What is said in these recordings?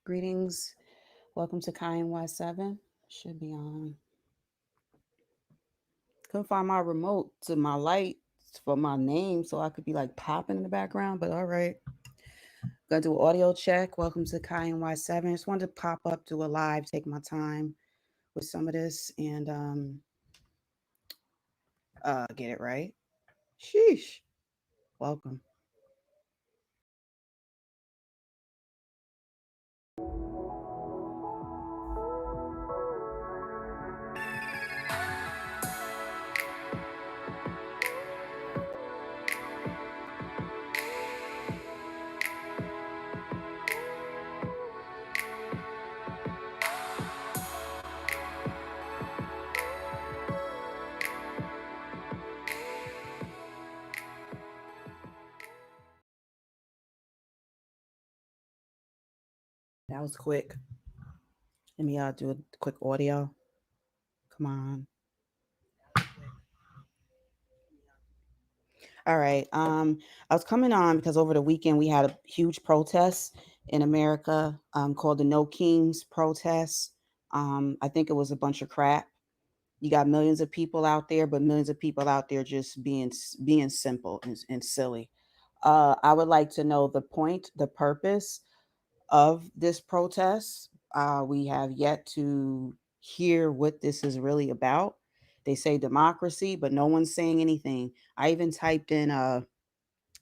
Greetings. Welcome to Kai Y7. Should be on. Couldn't find my remote to my light for my name so I could be like popping in the background, but all right. Gonna do an audio check. Welcome to Kai Y7. Just wanted to pop up, do a live, take my time with some of this and get it right. Sheesh. Welcome. That was quick. Let me do a quick audio. Come on. All right. I was coming on because over the weekend we had a huge protest in America called the No Kings protest. I think it was a bunch of crap. You got millions of people out there, but millions of people out there just being simple and silly. I would like to know the point, the purpose of this protest. We have yet to hear what this is really about. They say democracy, but no one's saying anything. I even typed in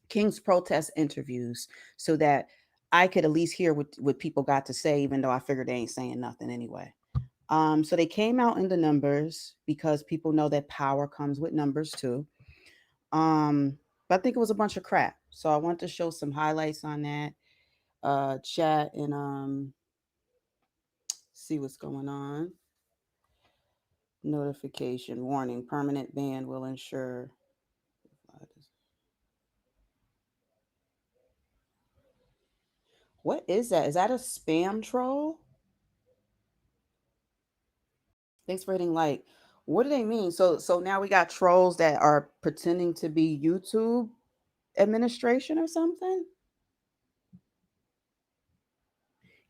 King's protest interviews so that I could at least hear what people got to say, even though I figured they ain't saying nothing anyway. So they came out in the numbers because people know that power comes with numbers too. But I think it was a bunch of crap. So I want to show some highlights on that chat and see what's going on. Notification warning: permanent ban will ensure. What is that? Is that a spam troll? Thanks for hitting like. What do they mean? So now we got trolls that are pretending to be YouTube administration or something?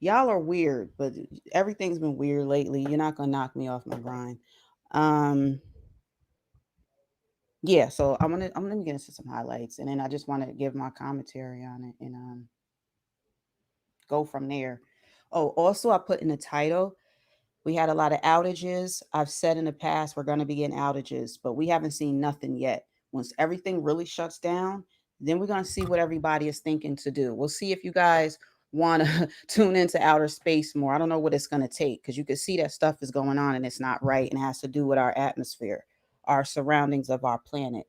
Y'all are weird, but everything's been weird lately. You're not gonna knock me off my grind. Um yeah, so I'm gonna get into some highlights and then I just want to give my commentary on it and go from there. Oh, also I put in the title, we had a lot of outages. I've said in the past we're going to be getting outages, but we haven't seen nothing yet. Once everything really shuts down, then we're going to see what everybody is thinking to do. We'll see if you guys want to tune into outer space more. I don't know what it's going to take because you can see that stuff is going on and it's not right and it has to do with our atmosphere, our surroundings of our planet.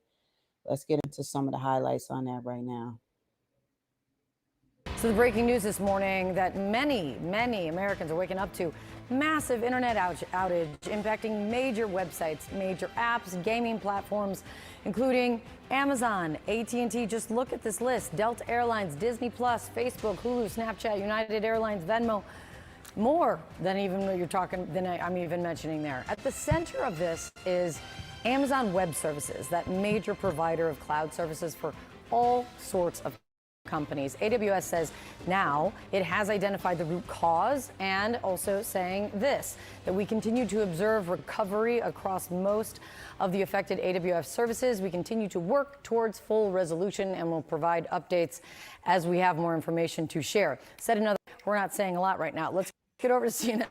Let's get into some of the highlights on that right now. So the breaking news this morning that many Americans are waking up to: massive internet outage impacting major websites, major apps, gaming platforms, including Amazon, AT&T. Just look at this list: Delta Airlines, Disney Plus, Facebook, Hulu, Snapchat, United Airlines, Venmo. More than even what you're talking than I'm even mentioning there. At the center of this is Amazon Web Services, that major provider of cloud services for all sorts of companies. AWS says now it has identified the root cause and also saying this, that we continue to observe recovery across most of the affected AWS services. We continue to work towards full resolution and will provide updates as we have more information to share. Said another, we're not saying a lot right now. Let's get over to CNN.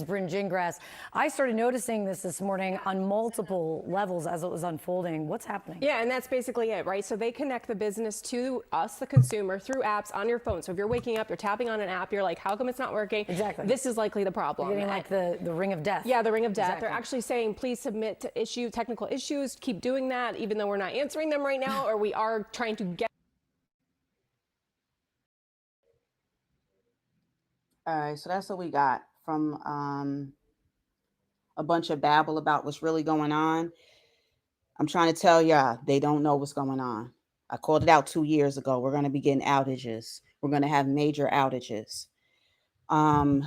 Bryn Gingras. I started noticing this morning on multiple levels as it was unfolding. What's happening? Yeah, and that's basically it, right? So they connect the business to us, the consumer, through apps on your phone. So if you're waking up, you're tapping on an app, you're like, how come it's not working? Exactly. This is likely the problem. You're getting like the ring of death. Yeah, the ring of death. Exactly. They're actually saying, please submit to technical issues. Keep doing that, even though we're not answering them right now, or we are trying to get. All right, so that's what we got from a bunch of babble about what's really going on. I'm trying to tell y'all, they don't know what's going on. I called it out 2 years ago. We're going to be getting outages. We're going to have major outages. Um,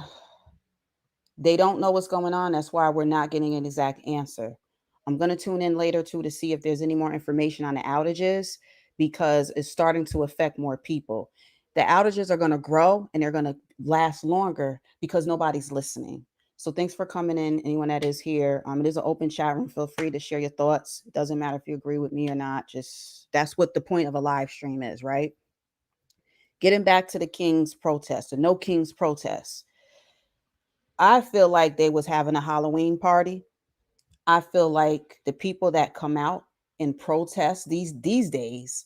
they don't know what's going on. That's why we're not getting an exact answer. I'm going to tune in later too to see if there's any more information on the outages because it's starting to affect more people. The outages are going to grow and they're going to last longer because nobody's listening. So thanks for coming in, anyone that is here. It is an open chat room. Feel free to share your thoughts. It doesn't matter if you agree with me or not. Just that's what the point of a live stream is, right? Getting back to the King's protest, the No King's protest. I feel like they was having a Halloween party. I feel like the people that come out and protest these days,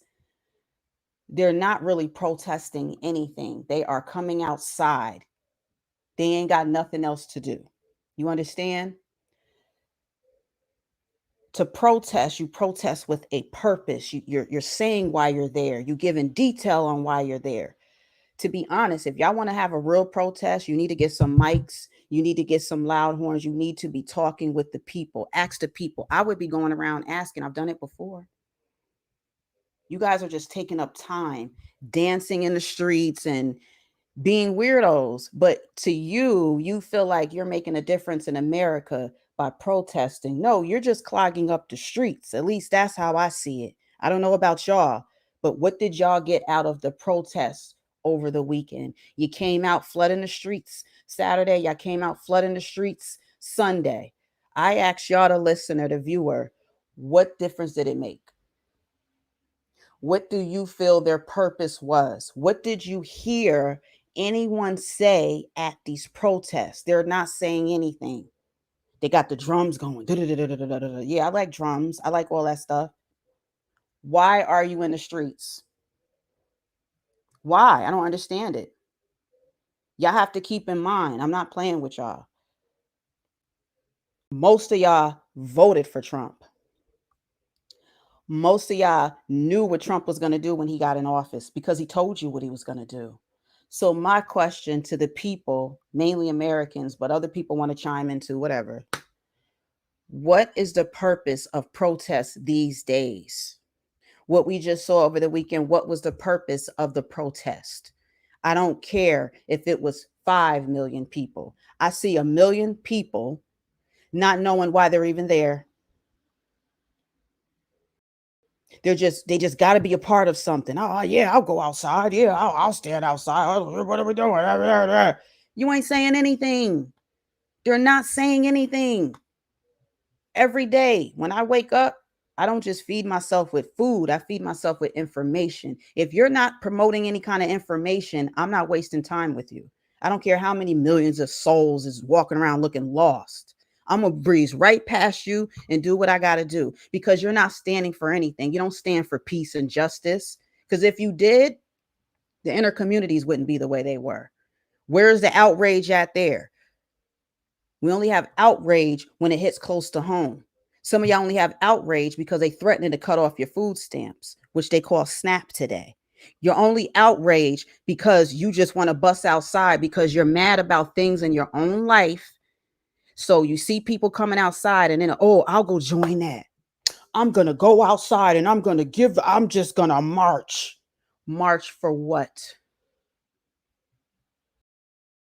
they're not really protesting anything. They are coming outside. They ain't got nothing else to do. You understand? To protest, you protest with a purpose. You're saying why you're there. You're giving detail on why you're there. To be honest, if y'all want to have a real protest, you need to get some mics. You need to get some loud horns. You need to be talking with the people. Ask the people. I would be going around asking. I've done it before. You guys are just taking up time, dancing in the streets and being weirdos. But to you, you feel like you're making a difference in America by protesting. No, you're just clogging up the streets. At least that's how I see it. I don't know about y'all, but what did y'all get out of the protests over the weekend? You came out flooding the streets Saturday. Y'all came out flooding the streets Sunday. I asked y'all, the listener, the viewer, what difference did it make? What do you feel their purpose was? What did you hear anyone say at these protests? They're not saying anything. They got the drums going. Yeah, I like drums. I like all that stuff. Why are you in the streets? Why? I don't understand it. Y'all have to keep in mind, I'm not playing with y'all. Most of y'all voted for Trump. Most of y'all knew what Trump was going to do when he got in office because he told you what he was going to do. So my question to the people, mainly Americans, but other people want to chime into whatever. What is the purpose of protests these days? What we just saw over the weekend, what was the purpose of the protest? I don't care if it was 5 million people. I see 1 million people not knowing why they're even there. They just got to be a part of something. Oh yeah, I'll go outside. Yeah, I'll stand outside. What are we doing? You ain't saying anything. They're not saying anything. Every day when I wake up, I don't just feed myself with food. I feed myself with information. If you're not promoting any kind of information, I'm not wasting time with you. I don't care how many millions of souls is walking around looking lost. I'm going to breeze right past you and do what I got to do because you're not standing for anything. You don't stand for peace and justice. Because if you did, the inner communities wouldn't be the way they were. Where's the outrage at there? We only have outrage when it hits close to home. Some of y'all only have outrage because they threatened to cut off your food stamps, which they call SNAP today. You're only outraged because you just want to bust outside because you're mad about things in your own life. So you see people coming outside and then, oh, I'll go join that. I'm going to go outside and I'm just going to march. March for what?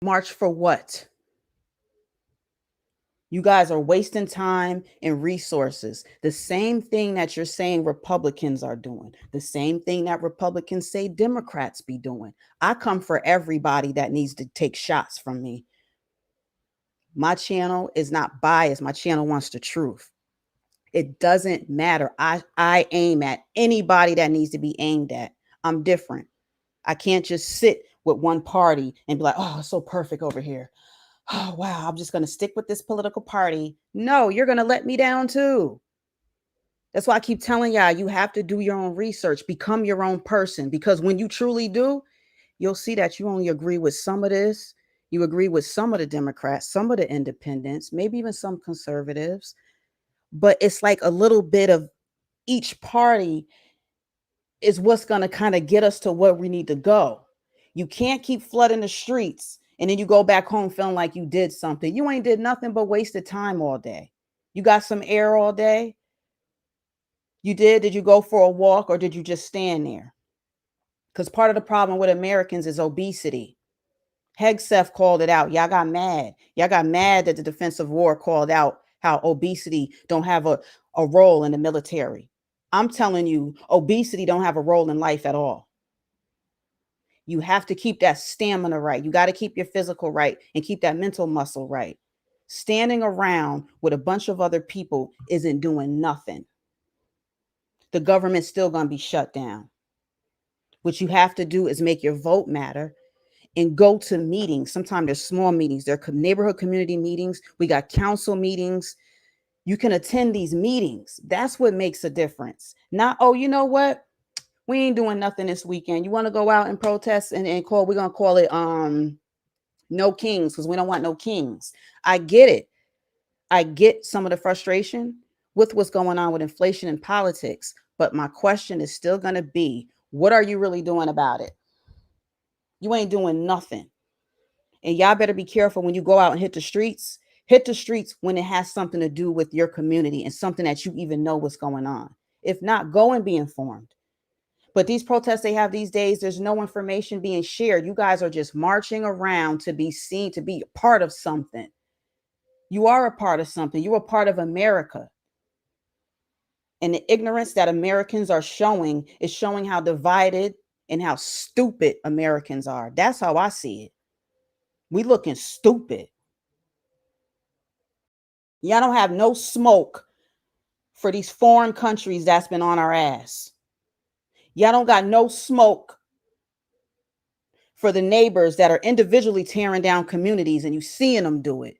March for what? You guys are wasting time and resources. The same thing that you're saying Republicans are doing, the same thing that Republicans say Democrats be doing. I come for everybody that needs to take shots from me. My channel is not biased. My channel wants the truth. It doesn't matter. I aim at anybody that needs to be aimed at. I'm different. I can't just sit with one party and be like, oh, it's so perfect over here. Oh, wow, I'm just going to stick with this political party. No, you're going to let me down too. That's why I keep telling y'all, you have to do your own research, become your own person, because when you truly do, you'll see that you only agree with some of this. You agree with some of the Democrats, some of the independents, maybe even some conservatives, but it's like a little bit of each party is what's going to kind of get us to where we need to go. You can't keep flooding the streets and then you go back home feeling like you did something. You ain't did nothing but wasted time all day. You got some air all day. You did? Did you go for a walk or did you just stand there? Because part of the problem with Americans is obesity. Hegseth called it out. Y'all got mad. Y'all got mad that the Defense of War called out how obesity don't have a role in the military. I'm telling you, obesity don't have a role in life at all. You have to keep that stamina right. You got to keep your physical right and keep that mental muscle right. Standing around with a bunch of other people isn't doing nothing. The government's still going to be shut down. What you have to do is make your vote matter and go to meetings. Sometimes there's small meetings, there are neighborhood community meetings, we got council meetings. You can attend these meetings. That's what makes a difference. Not, oh, you know what? We ain't doing nothing this weekend. You want to go out and protest and call, we're going to call it no kings because we don't want no kings. I get it. I get some of the frustration with what's going on with inflation and politics. But my question is still going to be, what are you really doing about it? You ain't doing nothing. And y'all better be careful when you go out and hit the streets. Hit the streets when it has something to do with your community and something that you even know what's going on. If not, go and be informed. But these protests they have these days, there's no information being shared. You guys are just marching around to be seen, to be a part of something. You are a part of something. You're a part of America. And the ignorance that Americans are showing is showing how divided and how stupid Americans are. That's how I see it. We looking stupid. Y'all don't have no smoke for these foreign countries that's been on our ass. Y'all don't got no smoke for the neighbors that are individually tearing down communities and you seeing them do it.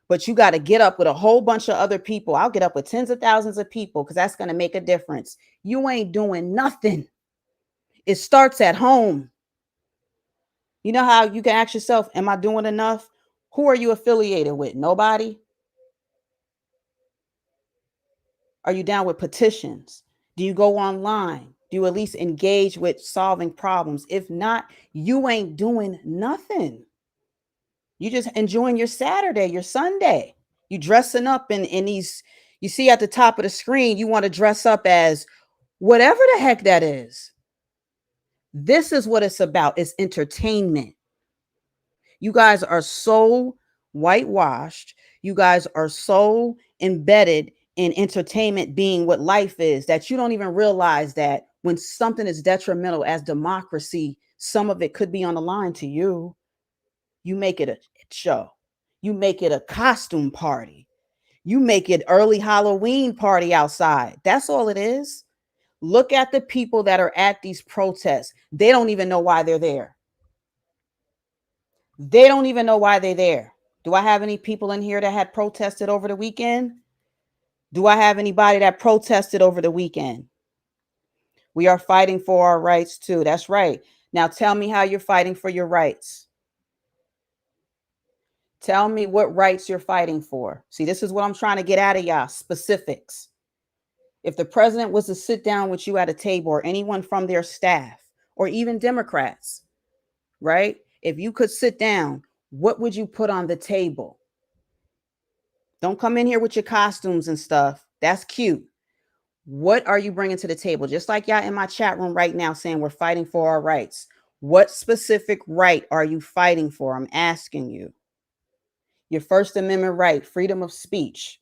But you got to get up with a whole bunch of other people. I'll get up with tens of thousands of people because that's going to make a difference. You ain't doing nothing. It starts at home. You know how you can ask yourself, am I doing enough? Who are you affiliated with? Nobody? Are you down with petitions? Do you go online? Do you at least engage with solving problems? If not, you ain't doing nothing. You just enjoying your Saturday, your Sunday. You dressing up in these, you see at the top of the screen, you want to dress up as whatever the heck that is. This is what it's about. It's entertainment. You guys are so whitewashed. You guys are so embedded in entertainment being what life is that you don't even realize that when something is detrimental as democracy, some of it could be on the line to you. You make it a show. You make it a costume party. You make it early Halloween party outside. That's all it is. Look at the people that are at these protests. They don't even know why they're there. They don't even know why they're there. Do I have any people in here that had protested over the weekend? Do I have anybody that protested over the weekend? We are fighting for our rights too. That's right. Now tell me how you're fighting for your rights. Tell me what rights you're fighting for. See, this is what I'm trying to get out of y'all, specifics. If the president was to sit down with you at a table or anyone from their staff or even Democrats, right? If you could sit down, what would you put on the table? Don't come in here with your costumes and stuff. That's cute. What are you bringing to the table? Just like y'all in my chat room right now saying we're fighting for our rights. What specific right are you fighting for? I'm asking you. Your First Amendment right, freedom of speech.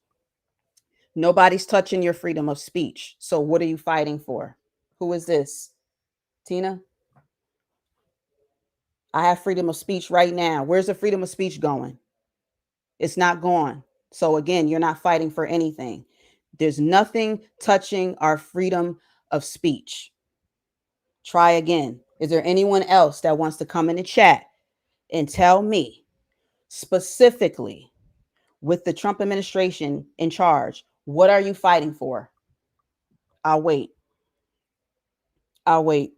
Nobody's touching your freedom of speech. So what are you fighting for? Who is this? Tina? I have freedom of speech right now. Where's the freedom of speech going? It's not gone. So again, you're not fighting for anything. There's nothing touching our freedom of speech. Try again. Is there anyone else that wants to come in the chat and tell me specifically with the Trump administration in charge, what are you fighting for? I'll wait. I'll wait.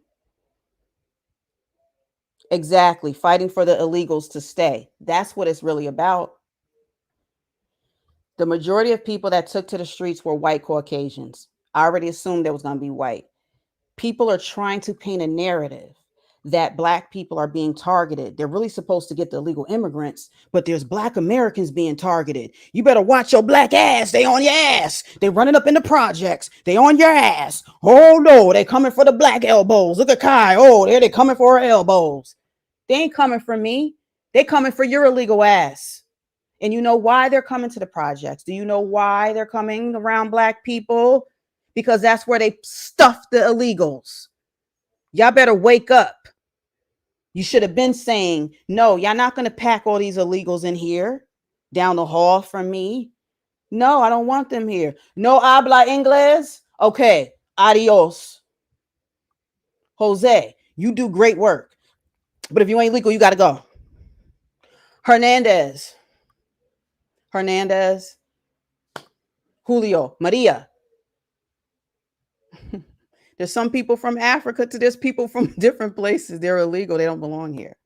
Exactly. Fighting for the illegals to stay. That's what it's really about. The majority of people that took to the streets were white Caucasians. I already assumed there was going to be white. People are trying to paint a narrative that black people are being targeted. They're really supposed to get the illegal immigrants, but there's black Americans being targeted. You better watch your black ass. They on your ass. They running up in the projects. They on your ass. Oh no, they coming for the black elbows. Look at Kai. Oh, they coming for her elbows. They ain't coming for me. They coming for your illegal ass. And you know why they're coming to the projects? Do you know why they're coming around black people? Because that's where they stuff the illegals. Y'all better wake up. You should have been saying, no, y'all not going to pack all these illegals in here down the hall from me. No, I don't want them here. No habla inglés. Okay, adios. Jose, you do great work. But if you ain't legal, you got to go. Hernandez. Hernandez. Julio. Maria. There's some people from Africa to there's people from different places. They're illegal. They don't belong here.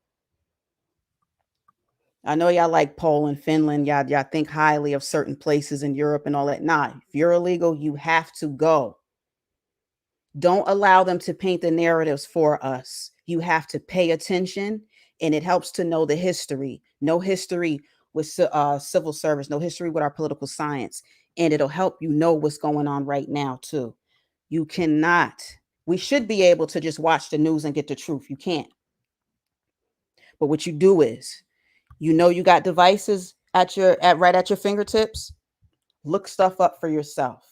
I know y'all like Poland, Finland. Y'all think highly of certain places in Europe and all that. Nah, if you're illegal, you have to go. Don't allow them to paint the narratives for us. You have to pay attention, and it helps to know the history. No history with civil service, no history with our political science, and it'll help you know what's going on right now too. You cannot. We should be able to just watch the news and get the truth. You can't. But what you do is, you know, you got devices right at your fingertips. Look stuff up for yourself.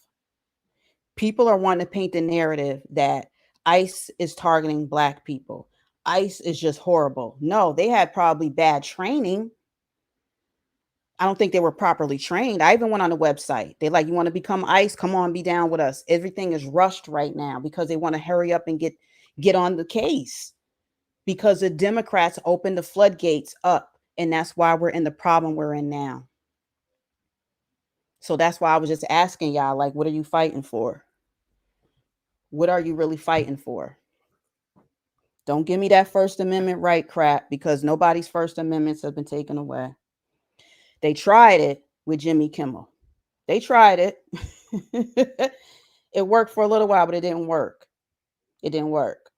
People are wanting to paint the narrative that ICE is targeting Black people. ICE is just horrible. No, they had probably bad training. I don't think they were properly trained. I even went on the website. They like, you want to become ICE? Come on, be down with us. Everything is rushed right now because they want to hurry up and get on the case, because the Democrats opened the floodgates up, and that's why we're in the problem we're in now. So that's why I was just asking y'all, like, what are you fighting for? What are you really fighting for? Don't give me that First Amendment right crap, because nobody's First Amendments have been taken away. They tried it with Jimmy Kimmel. They tried it. It worked for a little while, but it didn't work. It didn't work.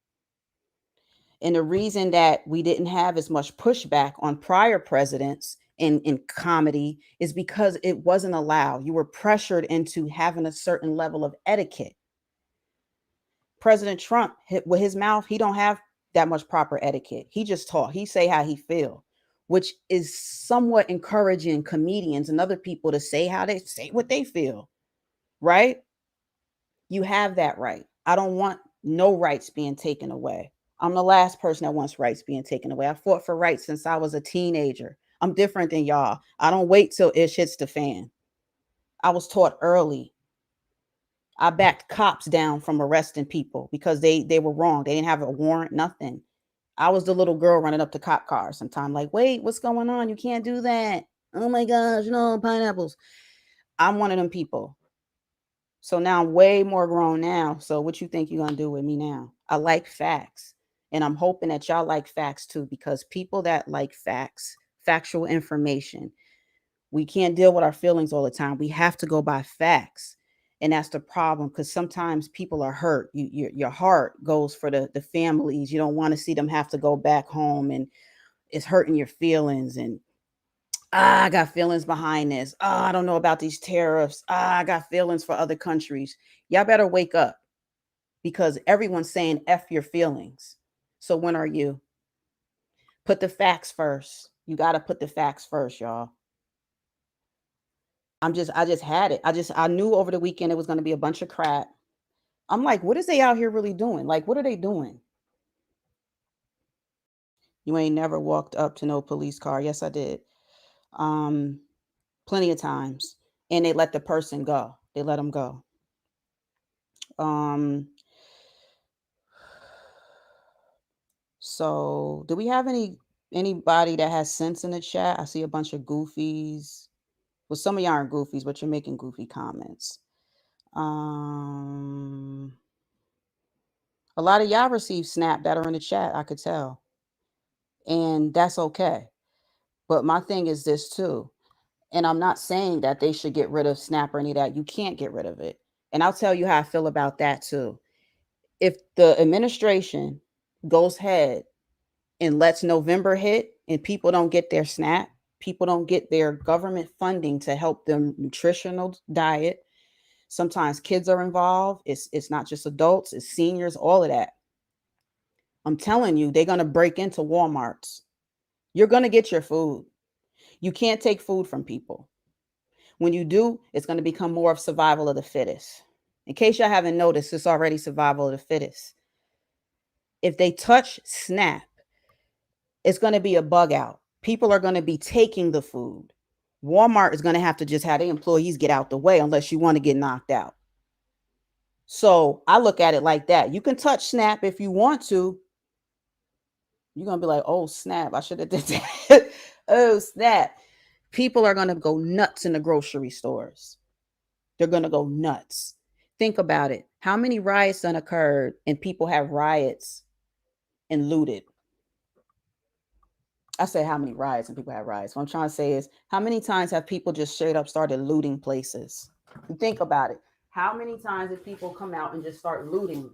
And the reason that we didn't have as much pushback on prior presidents in comedy is because it wasn't allowed. You were pressured into having a certain level of etiquette. President Trump, with his mouth, he don't have that much proper etiquette. He just talk. He say how he feel, which is somewhat encouraging comedians and other people to say how they say what they feel, right? You have that right. I don't want no rights being taken away. I'm the last person that wants rights being taken away. I fought for rights since I was a teenager. I'm different than y'all. I don't wait till ish hits the fan. I was taught early. I backed cops down from arresting people because they were wrong. They didn't have a warrant, nothing. I was the little girl running up to cop cars sometimes, like, wait, what's going on? You can't do that. Oh my gosh, no, pineapples. I'm one of them people. So now I'm way more grown now. So what you think you're going to do with me now? I like facts. And I'm hoping that y'all like facts too, because people that like facts, factual information, we can't deal with our feelings all the time. We have to go by facts. And that's the problem, because sometimes people are hurt. Your heart goes for the families. You don't want to see them have to go back home, and it's hurting your feelings. And I got feelings behind this. I don't know about these tariffs. I got feelings for other countries. Y'all better wake up, because everyone's saying F your feelings. So when are you? Put the facts first. You got to put the facts first, y'all. I just had it. I knew over the weekend it was going to be a bunch of crap. I'm like, what is they out here really doing? Like, what are they doing? You ain't never walked up to no police car. Yes, I did. Um, Plenty of times. And they let the person go. They let them go. Um, so do we have anybody that has sense in the chat? I see a bunch of goofies. Well, some of y'all aren't goofies, but you're making goofy comments. A lot of y'all receive Snap that are in the chat, I could tell. And that's okay. But my thing is this too. And I'm not saying that they should get rid of Snap or any of that. You can't get rid of it. And I'll tell you how I feel about that too. If the administration goes ahead and lets November hit and people don't get their SNAP, people don't get their government funding to help them nutritional diet. Sometimes kids are involved. It's not just adults, it's seniors, all of that. I'm telling you, they're going to break into Walmarts. You're going to get your food. You can't take food from people. When you do, it's going to become more of survival of the fittest. In case y'all haven't noticed, it's already survival of the fittest. If they touch SNAP, It's going to be a bug out. People are going to be taking the food. Walmart is going to have to just have their employees get out the way unless you want to get knocked out. So I look at it like that. You can touch Snap if you want to. You're going to be like, oh, snap, I should have did that. Oh, snap. People are going to go nuts in the grocery stores. They're going to go nuts. Think about it. How many riots done occurred and people have riots and looted? I say how many riots and people have riots. What I'm trying to say is how many times have people just straight up started looting places? Think about it. How many times did people come out and just start looting?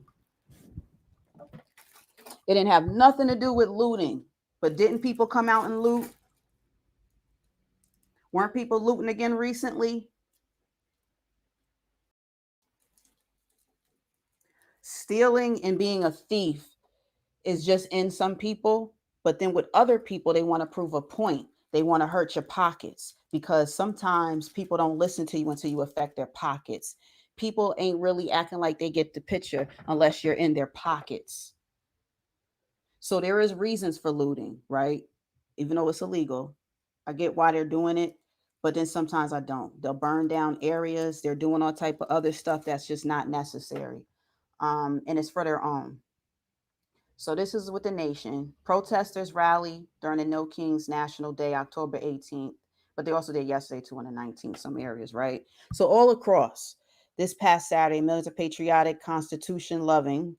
It didn't have nothing to do with looting, but didn't people come out and loot? Weren't people looting again recently? Stealing and being a thief is just in some people, but then with other people, they want to prove a point. They want to hurt your pockets because sometimes people don't listen to you until you affect their pockets. People ain't really acting like they get the picture unless you're in their pockets. So there is reasons for looting, right? Even though it's illegal. I get why they're doing it, but then sometimes I don't. They'll burn down areas. They're doing all type of other stuff that's just not necessary. And it's for their own. So this is with the nation. Protesters rally during the No Kings National Day, October 18th. But they also did yesterday too on the 19th, some areas, right? So all across this past Saturday, millions of patriotic, constitution loving,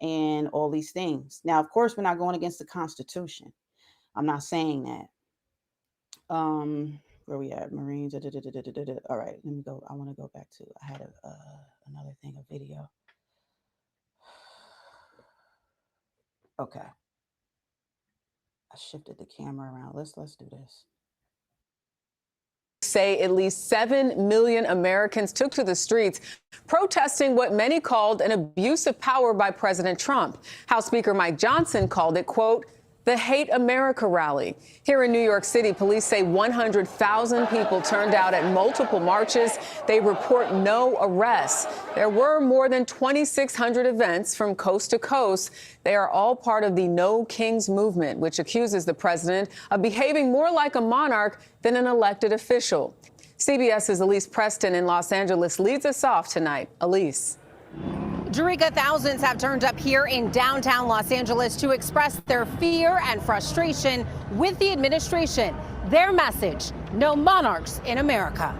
and all these things. Now, of course, we're not going against the Constitution. I'm not saying that. Where we at? Marines. All right, let me go. I want to go back to. I had another thing, a video. Okay. I shifted the camera around. Let's do this. Say at least 7 million Americans took to the streets protesting what many called an abuse of power by President Trump. House Speaker Mike Johnson called it, quote, the Hate America rally. Here in New York City, police say 100,000 people turned out at multiple marches. They report no arrests. There were more than 2,600 events from coast to coast. They are all part of the No Kings movement, which accuses the president of behaving more like a monarch than an elected official. CBS's Elise Preston in Los Angeles leads us off tonight. Elise. Jerika, thousands have turned up here in downtown Los Angeles to express their fear and frustration with the administration. Their message, no monarchs in America.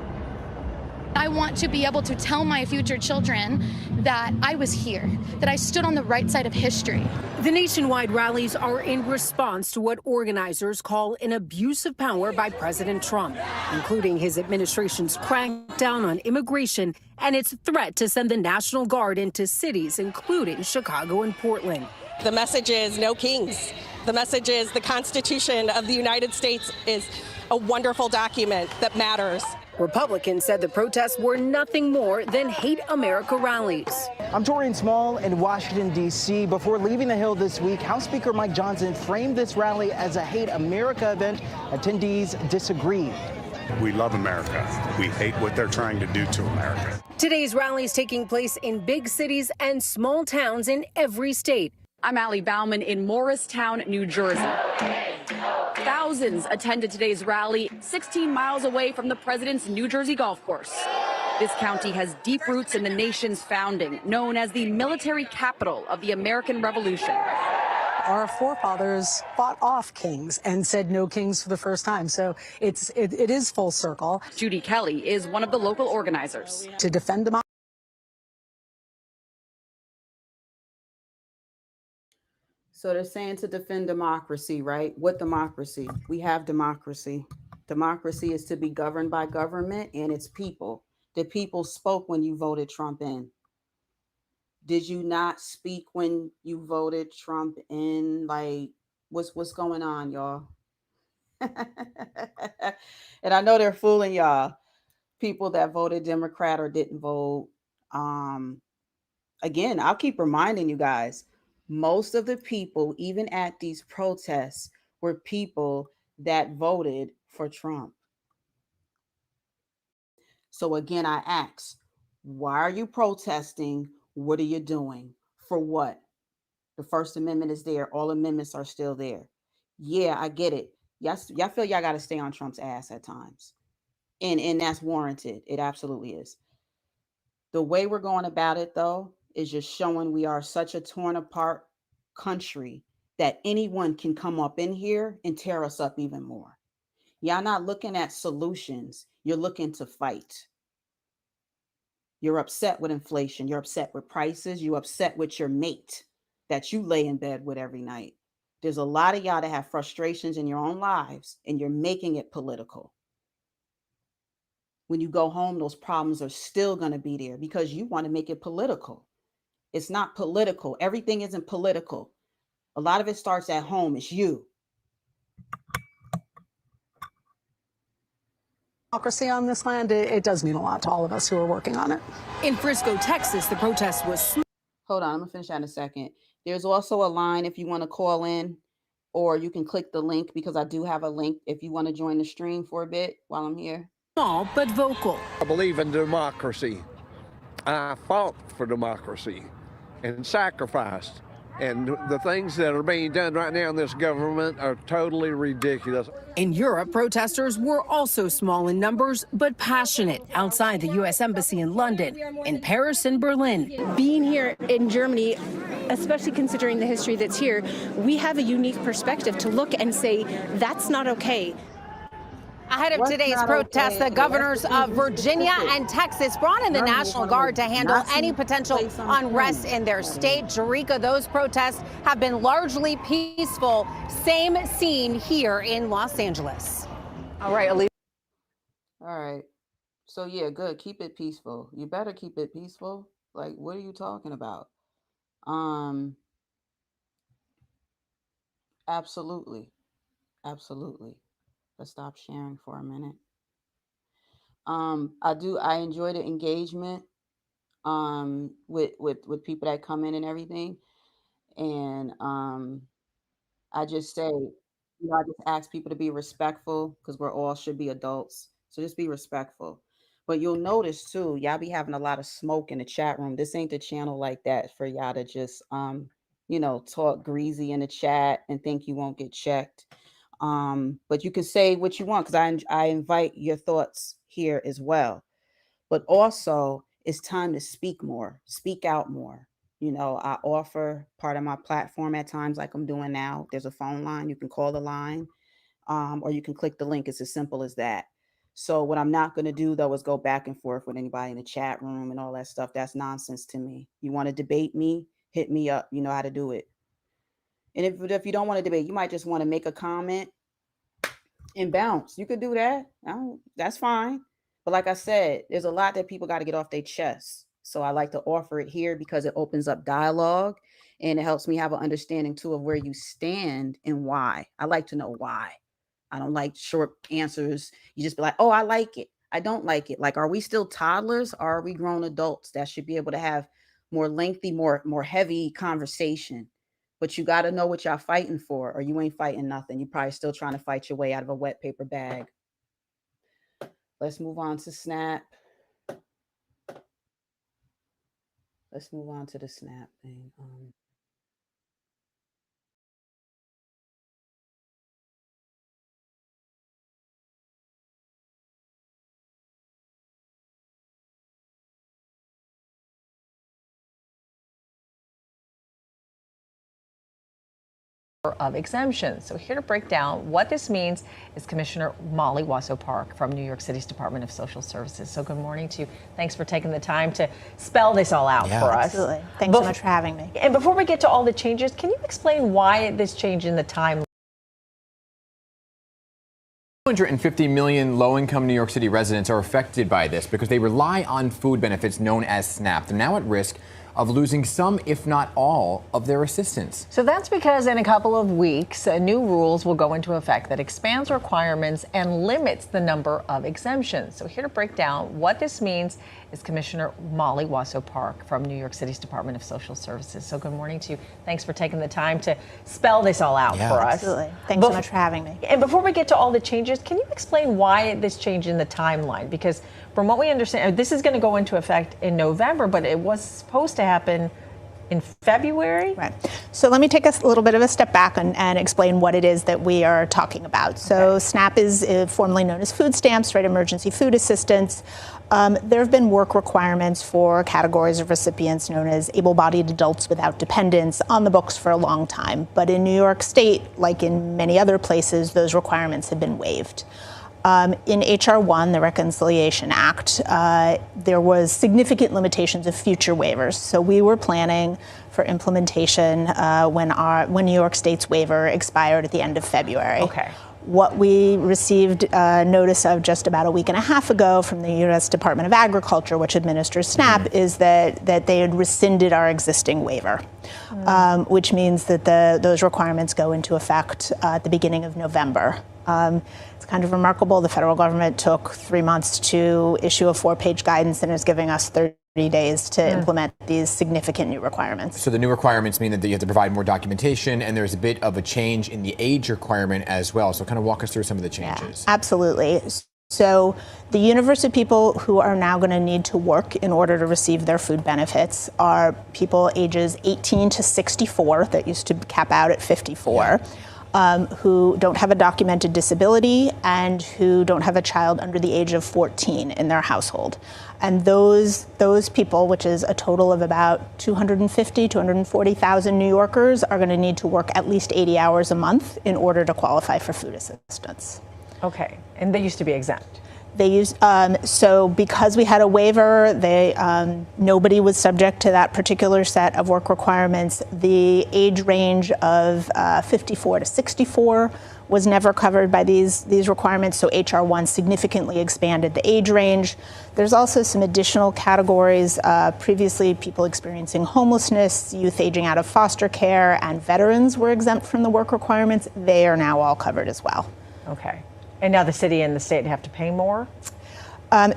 I want to be able to tell my future children that I was here, that I stood on the right side of history. The nationwide rallies are in response to what organizers call an abuse of power by President Trump, including his administration's crackdown on immigration and its threat to send the National Guard into cities, including Chicago and Portland. The message is no kings. The message is the Constitution of the United States is a wonderful document that matters. Republicans said the protests were nothing more than Hate America rallies. I'm Torian Small in Washington, D.C. Before leaving the Hill this week, House Speaker Mike Johnson framed this rally as a Hate America event. Attendees disagreed. We love America. We hate what they're trying to do to America. Today's rally is taking place in big cities and small towns in every state. I'm Allie Bauman in Morristown, New Jersey. Thousands attended today's rally 16 miles away from the president's New Jersey golf course. This county has deep roots in the nation's founding, known as the military capital of the American Revolution. Our forefathers fought off kings and said no kings for the first time. So it is full circle. Judy Kelly is one of the local organizers. To defend democracy. So they're saying to defend democracy, right? What democracy? We have democracy. Democracy is to be governed by government and its people. The people spoke when you voted Trump in. Did you not speak when you voted Trump in? Like, what's going on, y'all? And I know they're fooling y'all, people that voted Democrat or didn't vote. Again, I'll keep reminding you guys, most of the people, even at these protests, were people that voted for Trump. So again, I ask, why are you protesting? What are you doing? For what? The First Amendment is there. All amendments are still there. Yeah, I get it. Y'all feel y'all got to stay on Trump's ass at times, and that's warranted. It absolutely is. The way we're going about it, though, is just showing we are such a torn apart country that anyone can come up in here and tear us up even more. Y'all not looking at solutions. You're looking to fight. You're upset with inflation. You're upset with prices. You're upset with your mate that you lay in bed with every night. There's a lot of y'all that have frustrations in your own lives, and you're making it political. When you go home, those problems are still going to be there because you want to make it political. It's not political. Everything isn't political. A lot of it starts at home. It's you. Democracy on this land, it does mean a lot to all of us who are working on it. In Frisco, Texas, the protest was. Hold on, I'm gonna finish that in a second. There's also a line if you want to call in, or you can click the link because I do have a link if you want to join the stream for a bit while I'm here. Small but vocal. I believe in democracy. I fought for democracy and sacrificed. And the things that are being done right now in this government are totally ridiculous. In Europe, protesters were also small in numbers, but passionate outside the U.S. Embassy in London, in Paris and Berlin. Being here in Germany, especially considering the history that's here, we have a unique perspective to look and say, that's not okay. Ahead of today's protest, the governors of Virginia and Texas brought in the National Guard to handle any potential unrest in their state. Jerika, those protests have been largely peaceful. Same scene here in Los Angeles. All right, Elise. All right. So yeah, good. Keep it peaceful. You better keep it peaceful. Like, what are you talking about? Absolutely. Absolutely. Let's stop sharing for a minute. I enjoy the engagement with people that come in and everything. And I just say, I just ask people to be respectful because we're all should be adults. So just be respectful. But you'll notice too, y'all be having a lot of smoke in the chat room. This ain't the channel like that for y'all to just talk greasy in the chat and think you won't get checked. But you can say what you want because I invite your thoughts here as well. But also, it's time to speak more, speak out more. I offer part of my platform at times like I'm doing now. There's a phone line. You can call the line or you can click the link. It's as simple as that. So what I'm not going to do, though, is go back and forth with anybody in the chat room and all that stuff. That's nonsense to me. You want to debate me? Hit me up. You know how to do it. And if you don't want to debate, you might just want to make a comment and bounce. You could do that. That's fine. But like I said, there's a lot that people got to get off their chest. So I like to offer it here because it opens up dialogue and it helps me have an understanding too of where you stand and why. I like to know why. I don't like short answers. You just be like, oh, I like it. I don't like it. Like, are we still toddlers or are we grown adults that should be able to have more lengthy, more heavy conversation? But you got to know what y'all fighting for or you ain't fighting nothing. You're probably still trying to fight your way out of a wet paper bag. Let's move on to Snap. Let's move on to the Snap thing. Of exemptions. So here to break down what this means is Commissioner Molly Wasso Park from New York City's Department of Social Services. So good morning to you. Thanks for taking the time to spell this all out for us. Absolutely. Thanks so much for having me. And before we get to all the changes, can you explain why this change in the timeline? 250 million low-income New York City residents are affected by this because they rely on food benefits known as SNAP. They're now at risk of losing some, if not all, of their assistance. So that's because in a couple of weeks, new rules will go into effect that expands requirements and limits the number of exemptions. So here to break down what this means is Commissioner Molly Wasso Park from New York City's Department of Social Services. So good morning to you. Thanks for taking the time to spell this all out for us. Absolutely. Thanks so much for having me. And before we get to all the changes, can you explain why this change in the timeline? Because from what we understand, this is going to go into effect in November, but it was supposed to happen in February? Right. So let me take a little bit of a step back and explain what it is that we are talking about. So SNAP is formerly known as food stamps, right? Emergency food assistance. There have been work requirements for categories of recipients known as able-bodied adults without dependents on the books for a long time. But in New York State, like in many other places, those requirements have been waived. In H.R. 1, the Reconciliation Act, there was significant limitations of future waivers. So we were planning for implementation when New York State's waiver expired at the end of February. Okay. What we received notice of just about a week and a half ago from the U.S. Department of Agriculture, which administers SNAP, is that they had rescinded our existing waiver, which means that those requirements go into effect at the beginning of November. It's kind of remarkable. The federal government took 3 months to issue a 4-page guidance and is giving us 30 days to implement these significant new requirements. So the new requirements mean that you have to provide more documentation, and there's a bit of a change in the age requirement as well. So kind of walk us through some of the changes. Yeah, absolutely. So the universe of people who are now going to need to work in order to receive their food benefits are people ages 18 to 64, that used to cap out at 54. Who don't have a documented disability and who don't have a child under the age of 14 in their household. And those people, which is a total of about 240,000 New Yorkers, are going to need to work at least 80 hours a month in order to qualify for food assistance. Okay, and they used to be exempt. They used so because we had a waiver, nobody was subject to that particular set of work requirements. The age range of 54 to 64 was never covered by these requirements. So H.R. 1 significantly expanded the age range. There's also some additional categories. Previously, people experiencing homelessness, youth aging out of foster care, and veterans were exempt from the work requirements. They are now all covered as well. Okay. And now the city and the state have to pay more?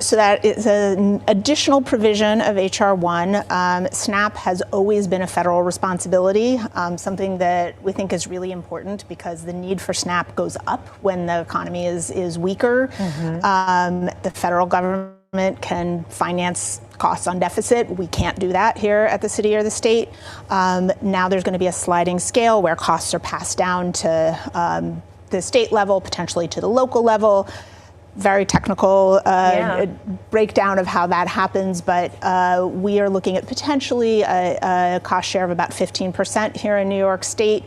So that is an additional provision of H.R. 1. SNAP has always been a federal responsibility, something that we think is really important because the need for SNAP goes up when the economy is weaker. The federal government can finance costs on deficit. We can't do that here at the city or the state. Now there's going to be a sliding scale where costs are passed down to the state level, potentially to the local level. Very technical breakdown of how that happens, but we are looking at potentially a cost share of about 15% here in New York State.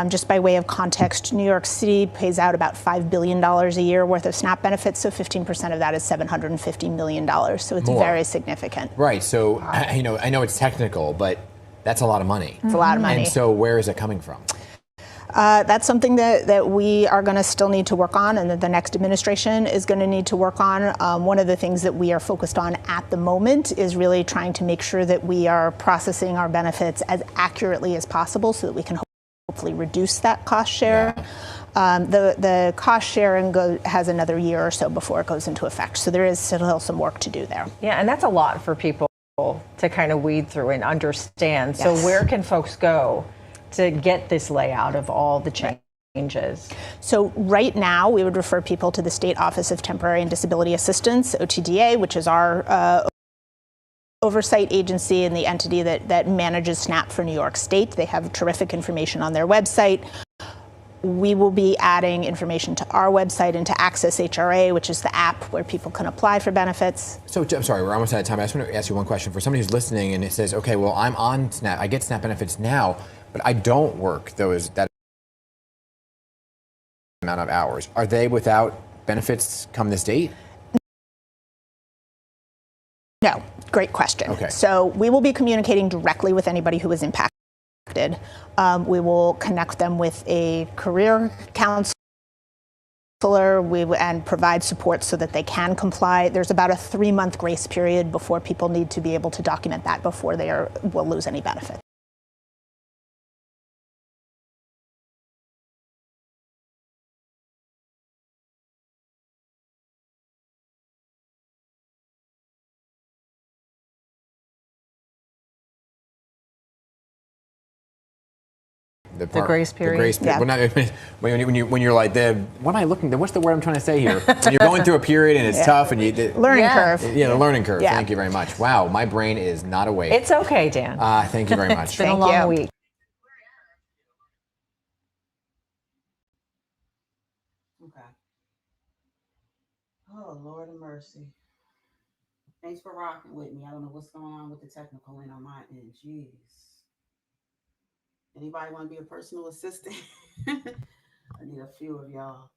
Just by way of context, New York City pays out about $5 billion a year worth of SNAP benefits, so 15% of that is $750 million. So it's very significant. Right. So I know it's technical, but that's a lot of money. It's a lot of money. And so where is it coming from? That's something that we are going to still need to work on and that the next administration is going to need to work on. One of the things that we are focused on at the moment is really trying to make sure that we are processing our benefits as accurately as possible so that we can hopefully reduce that cost share. The cost sharing has another year or so before it goes into effect. So there is still some work to do there. Yeah, and that's a lot for people to kind of weed through and understand. So where can folks go to get this layout of all the changes? So right now, we would refer people to the State Office of Temporary and Disability Assistance, OTDA, which is our oversight agency and the entity that manages SNAP for New York State. They have terrific information on their website. We will be adding information to our website and to Access HRA, which is the app where people can apply for benefits. So I'm sorry, we're almost out of time. I just want to ask you one question. For somebody who's listening and it says, okay, well, I'm on SNAP, I get SNAP benefits now, but I don't work that amount of hours. Are they without benefits come this date? No, great question. Okay. So we will be communicating directly with anybody who is impacted. We will connect them with a career counselor and provide support so that they can comply. There's about a 3-month grace period before people need to be able to document that before they will lose any benefit. The grace period. The grace period. Yeah. Well, when you're like what am I looking? What's the word I'm trying to say here? When you're going through a period and it's tough and learning curve. Yeah, the learning curve. Yeah. Thank you very much. Wow, my brain is not awake. It's okay, Dan. Thank you very much. It's been a long week. Okay. Oh, Lord of mercy. Thanks for rocking with me. I don't know what's going on with the technical end on my end. Jeez. Anybody want to be a personal assistant? I need a few of y'all.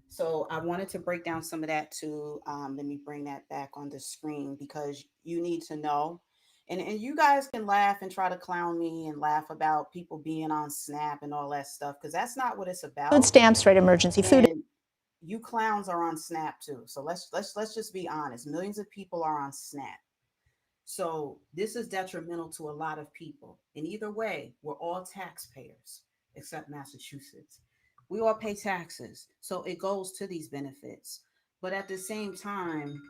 So I wanted to break down some of that too. Let me bring that back on the screen because you need to know. And you guys can laugh and try to clown me and laugh about people being on SNAP and all that stuff because that's not what it's about. Food stamps, right? Emergency food. And you clowns are on SNAP too. So let's just be honest. Millions of people are on SNAP. So this is detrimental to a lot of people. And either way, we're all taxpayers, except Massachusetts. We all pay taxes. So it goes to these benefits. But at the same time,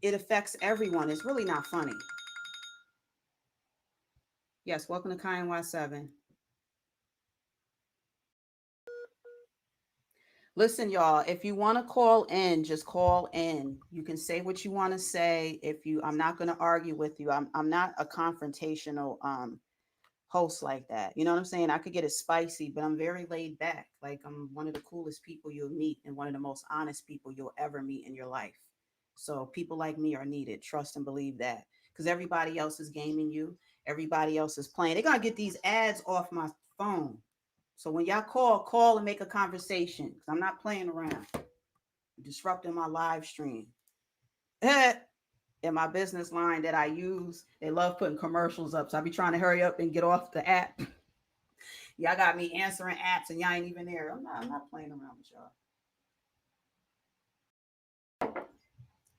it affects everyone. It's really not funny. Yes, welcome to Kai Y7. Listen, y'all, if you want to call in, just call in. You can say what you want to say. I'm not going to argue with you. I'm not a confrontational host like that. You know what I'm saying? I could get it spicy, but I'm very laid back. Like I'm one of the coolest people you'll meet and one of the most honest people you'll ever meet in your life. So people like me are needed. Trust and believe that. Because everybody else is gaming you. Everybody else is playing. They're going to get these ads off my phone. So when y'all call and make a conversation. Because I'm not playing around. Disrupting my live stream. In my business line that I use, they love putting commercials up. So I be trying to hurry up and get off the app. Y'all got me answering apps and y'all ain't even there. I'm not playing around with y'all.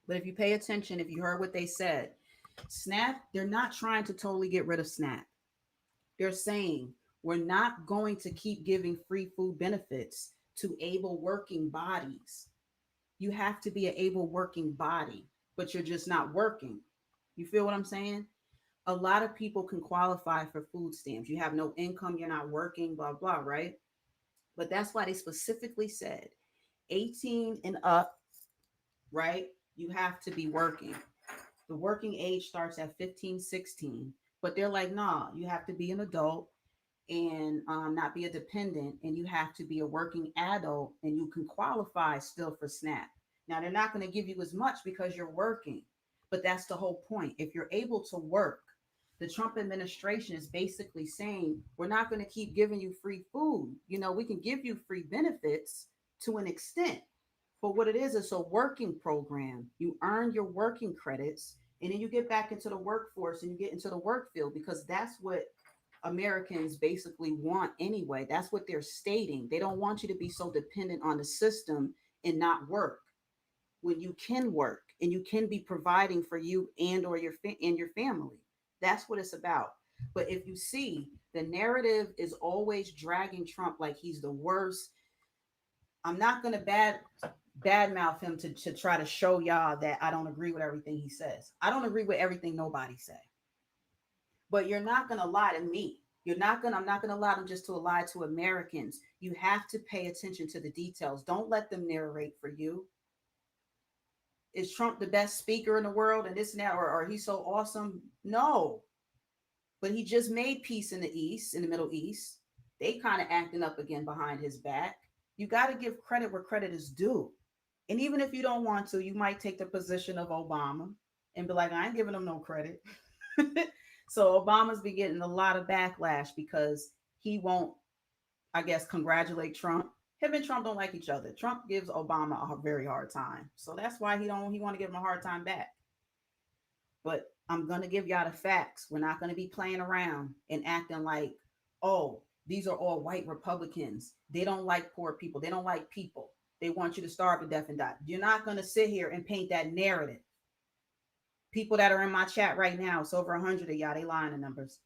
But if you pay attention, if you heard what they said, SNAP, they're not trying to totally get rid of SNAP. They're saying we're not going to keep giving free food benefits to able working bodies. You have to be an able working body, but you're just not working. You feel what I'm saying? A lot of people can qualify for food stamps. You have no income, you're not working, blah, blah, right? But that's why they specifically said 18 and up, right? You have to be working. The working age starts at 15, 16, but they're like, nah, you have to be an adult and not be a dependent, and you have to be a working adult, and you can qualify still for SNAP. Now, they're not going to give you as much because you're working, but that's the whole point. If you're able to work, the Trump administration is basically saying, we're not going to keep giving you free food. You know, we can give you free benefits to an extent, but what it is a working program. You earn your working credits, and then you get back into the workforce and you get into the work field because that's what Americans basically want anyway. That's what they're stating. They don't want you to be so dependent on the system and not work when you can work and you can be providing for you and or your family. That's what it's about. But if you see, the narrative is always dragging Trump like he's the worst. I'm not going to badmouth him to try to show y'all that I don't agree with everything he says. I don't agree with everything nobody say. But you're not going to lie to me. I'm not going to allow them just to lie to Americans. You have to pay attention to the details. Don't let them narrate for you. Is Trump the best speaker in the world and this and that, or he's so awesome? No. But he just made peace in the East, in the Middle East. They kind of acting up again behind his back. You got to give credit where credit is due. And even if you don't want to, you might take the position of Obama and be like, I ain't giving him no credit. So Obama's been getting a lot of backlash because he won't, I guess, congratulate Trump. Him and Trump don't like each other. Trump gives Obama a very hard time. So that's why he want to give him a hard time back. But I'm going to give y'all the facts. We're not going to be playing around and acting like, oh, these are all white Republicans. They don't like poor people. They don't like people. They want you to starve to death and die. You're not going to sit here and paint that narrative. People that are in my chat right now, it's over 100 of y'all, they lying the numbers.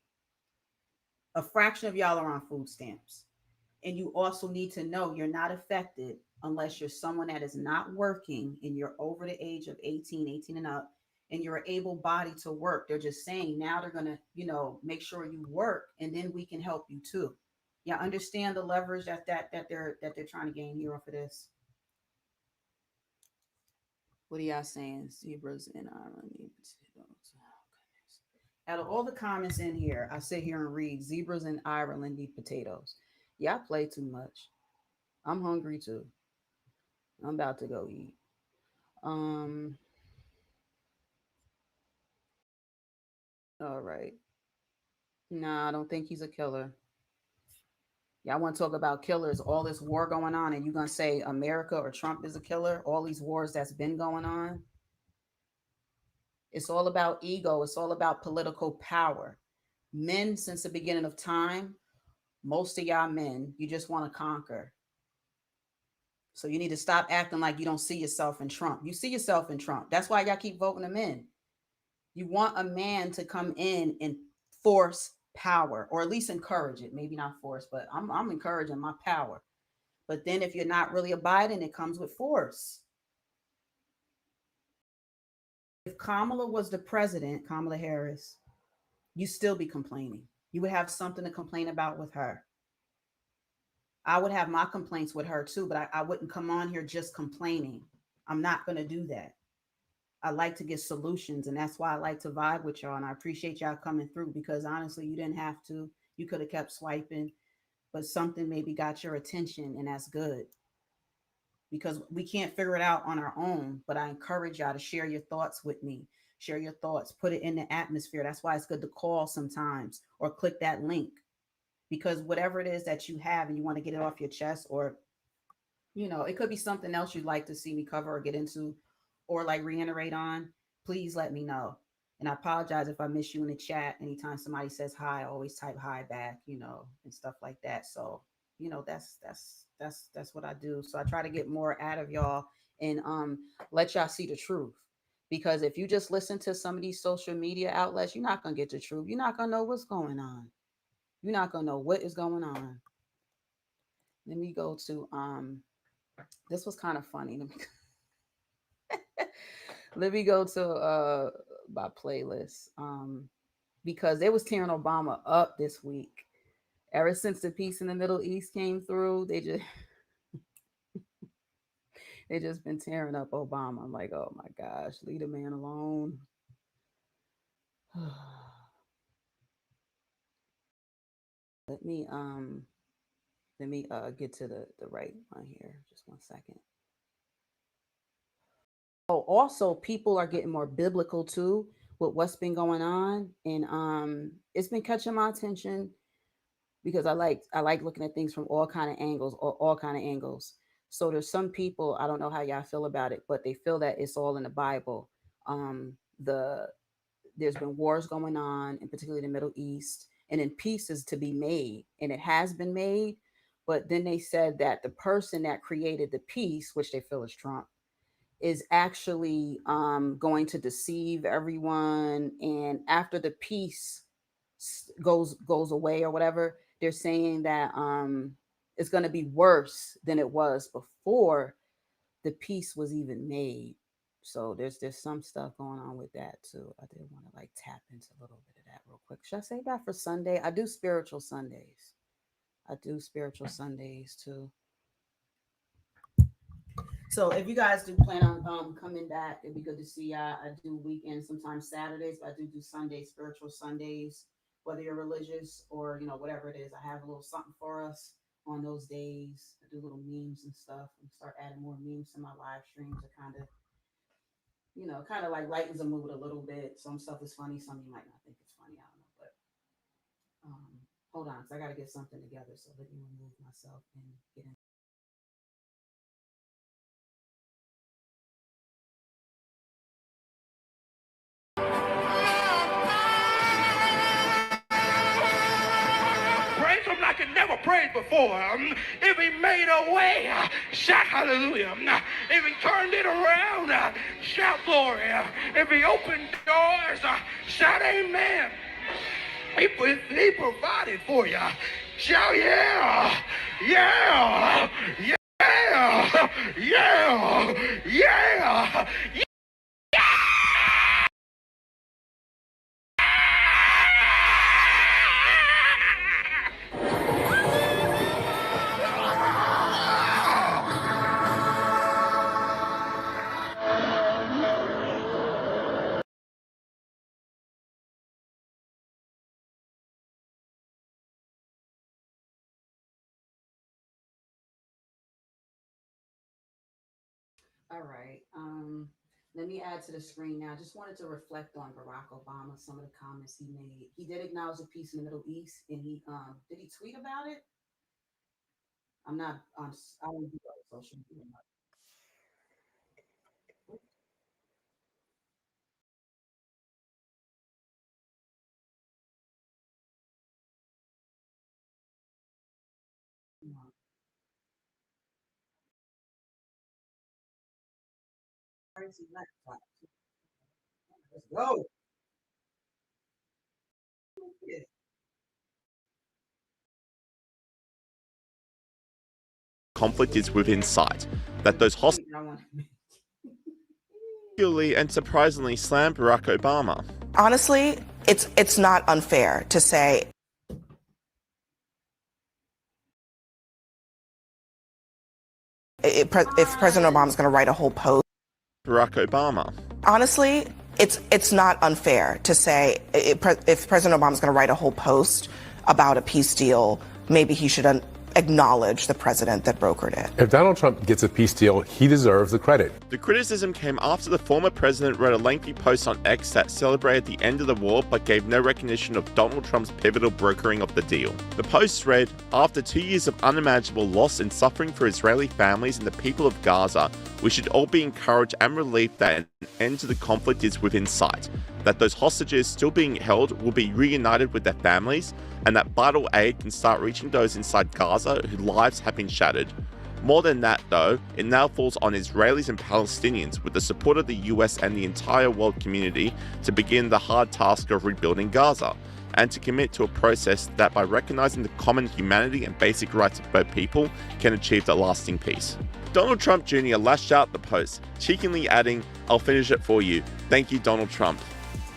A fraction of y'all are on food stamps. And you also need to know you're not affected unless you're someone that is not working and you're over the age of 18 and up, and you're able body to work. They're just saying now they're going to, make sure you work, and then we can help you too. Yeah, understand the leverage that they're trying to gain here off of this. What are y'all saying? Zebras in Ireland need potatoes. Oh, goodness. Out of all the comments in here, I sit here and read zebras in Ireland need potatoes. Y'all play too much. I'm hungry too. I'm about to go eat. All right. Nah, I don't think he's a killer. Y'all want to talk about killers, all this war going on, and you gonna say America or Trump is a killer? All these wars that's been going on. It's all about ego. It's all about political power. Men, since the beginning of time, most of y'all men, you just want to conquer. So you need to stop acting like you don't see yourself in Trump. You see yourself in Trump. That's why y'all keep voting him in. You want a man to come in and force power, or at least encourage it. Maybe not force, but I'm encouraging my power. But then if you're not really abiding, it comes with force. If Kamala was the president, Kamala Harris, you still be complaining. You would have something to complain about with her. I would have my complaints with her too, but I wouldn't come on here just complaining. I'm not going to do that. I like to get solutions, and that's why I like to vibe with y'all. And I appreciate y'all coming through, because honestly, you didn't have to. You could have kept swiping, but something maybe got your attention, and that's good, because we can't figure it out on our own. But I encourage y'all to share your thoughts with me. Share your thoughts, put it in the atmosphere. That's why it's good to call sometimes or click that link, because whatever it is that you have and you want to get it off your chest, or, it could be something else you'd like to see me cover or get into, or like reiterate on, please let me know. And I apologize if I miss you in the chat. Anytime somebody says hi, I always type hi back, and stuff like that. So, that's what I do. So I try to get more out of y'all and let y'all see the truth. Because if you just listen to some of these social media outlets, you're not gonna get the truth. You're not gonna know what's going on. You're not gonna know what is going on. Let me go to this was kind of funny. Let me go to my playlist. Because they was tearing Obama up this week. Ever since the peace in the Middle East came through, they just been tearing up Obama. I'm like, oh my gosh, leave the man alone. Let me get to the right one here. Just 1 second. Oh, also people are getting more biblical too with what's been going on, and it's been catching my attention, because I like looking at things from all kind of angles, or all kind of angles. So there's some people, I don't know how y'all feel about it, but they feel that it's all in the Bible. There's been wars going on, and particularly the Middle East, and then peace is to be made, and it has been made. But then they said that the person that created the peace, which they feel is Trump, is actually going to deceive everyone. And after the peace goes away or whatever, they're saying that it's going to be worse than it was before the peace was even made. So there's some stuff going on with that too. I did want to like tap into a little bit of that real quick. Should I say that for Sunday? I do spiritual Sundays. Too. So if you guys do plan on coming back, it'd be good to see y'all. I do weekends, sometimes Saturdays, but I do Sundays, spiritual Sundays, whether you're religious or, whatever it is. I have a little something for us on those days. I do little memes and stuff, and start adding more memes to my live streams to kind of like lightens the mood a little bit. Some stuff is funny, some you might not think it's funny. I don't know, but hold on, because I got to get something together. So let me remove myself and get in. Praise him like he never prayed before. If he made a way, shout hallelujah. If he turned it around, shout glory. If he opened doors, shout amen. He provided for you. Shout yeah, yeah, yeah, yeah, yeah, yeah. All right. Let me add to the screen now. Just wanted to reflect on Barack Obama, some of the comments he made. He did acknowledge the peace in the Middle East, and he did he tweet about it? I'm not on. I don't do social media much. Crazy laptop. Let's go. Yeah. Conflict is within sight, that those hostages I want and surprisingly slammed Barack Obama. Honestly, it's not unfair to say if President Obama's going to write a whole post. Barack Obama. Honestly, it's not unfair to say if President Obama's going to write a whole post about a peace deal, maybe he should acknowledge the president that brokered it. If Donald Trump gets a peace deal, he deserves the credit. The criticism came after the former president wrote a lengthy post on X that celebrated the end of the war but gave no recognition of Donald Trump's pivotal brokering of the deal. The post read, "After 2 years of unimaginable loss and suffering for Israeli families and the people of Gaza, we should all be encouraged and relieved that an end to the conflict is within sight, that those hostages still being held will be reunited with their families, and that vital aid can start reaching those inside Gaza whose lives have been shattered. More than that, though, it now falls on Israelis and Palestinians, with the support of the US and the entire world community, to begin the hard task of rebuilding Gaza, and to commit to a process that, by recognizing the common humanity and basic rights of both people, can achieve the lasting peace." Donald Trump Jr. lashed out the post, cheekily adding, "I'll finish it for you. Thank you, Donald Trump."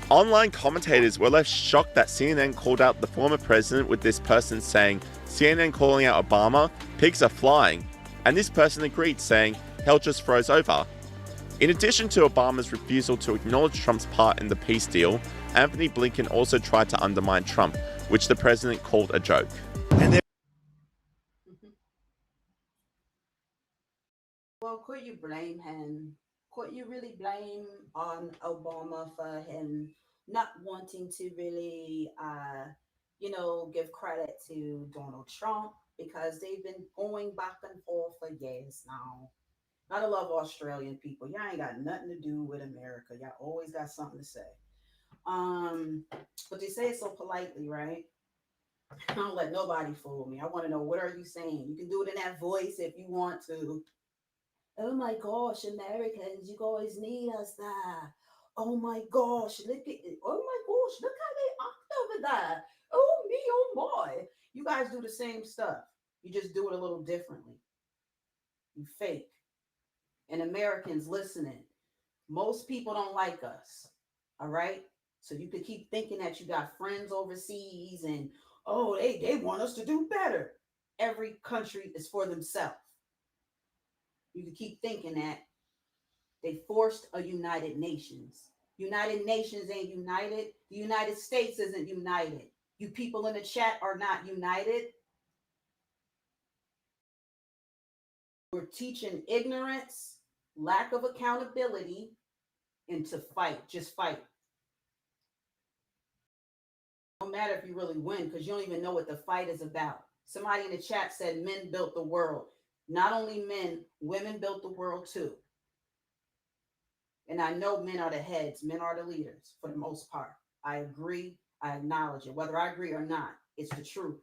Online commentators were left shocked that CNN called out the former president, with this person saying, "CNN calling out Obama, pigs are flying," and this person agreed, saying, "Hell just froze over." In addition to Obama's refusal to acknowledge Trump's part in the peace deal, Anthony Blinken also tried to undermine Trump, which the president called a joke. Well, could you blame him? Could you really blame on Obama for him not wanting to really, give credit to Donald Trump because they've been going back and forth for years now. Gotta love Australian people. Y'all ain't got nothing to do with America. Y'all always got something to say. Um, but they say it so politely, right? I don't let nobody fool me. I want to know, what are you saying? You can do it in that voice if you want to. Oh my gosh, Americans, you guys need us there. Oh my gosh, look at it. Oh my gosh, look how they act over there. Oh me, oh my. You guys do the same stuff. You just do it a little differently. You fake. And Americans listening. Most people don't like us. All right. So you could keep thinking that you got friends overseas and oh, they want us to do better. Every country is for themselves. You can keep thinking that. They forced a United Nations. United Nations ain't united. The United States isn't united. You people in the chat are not united. We're teaching ignorance, lack of accountability, and to fight. Just fight. No matter if you really win, because you don't even know what the fight is about. Somebody in the chat said men built the world. Not only men, women built the world too. And I know men are the heads, men are the leaders for the most part. I agree. I acknowledge it. Whether I agree or not, it's the truth.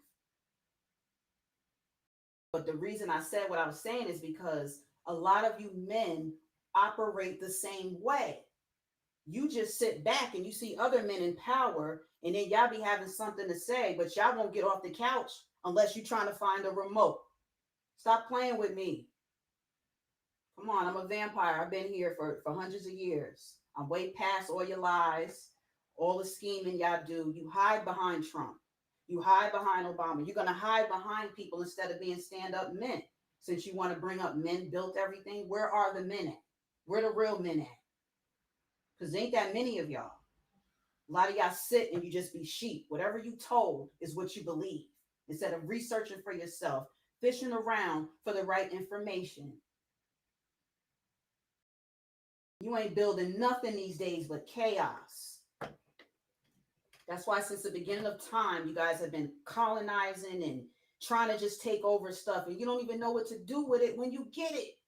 But the reason I said what I was saying is because a lot of you men operate the same way. You just sit back and you see other men in power, and then y'all be having something to say, but y'all won't get off the couch unless you're trying to find a remote. Stop playing with me. Come on, I'm a vampire. I've been here for hundreds of years. I'm way past all your lies, all the scheming y'all do. You hide behind Trump. You hide behind Obama. You're going to hide behind people instead of being stand-up men. Since you want to bring up men built everything, where are the men at? Where the real men at? Because ain't that many of y'all. A lot of y'all sit and you just be sheep. Whatever you told is what you believe. Instead of researching for yourself, fishing around for the right information. You ain't building nothing these days but chaos. That's why since the beginning of time, you guys have been colonizing and trying to just take over stuff, and you don't even know what to do with it when you get it.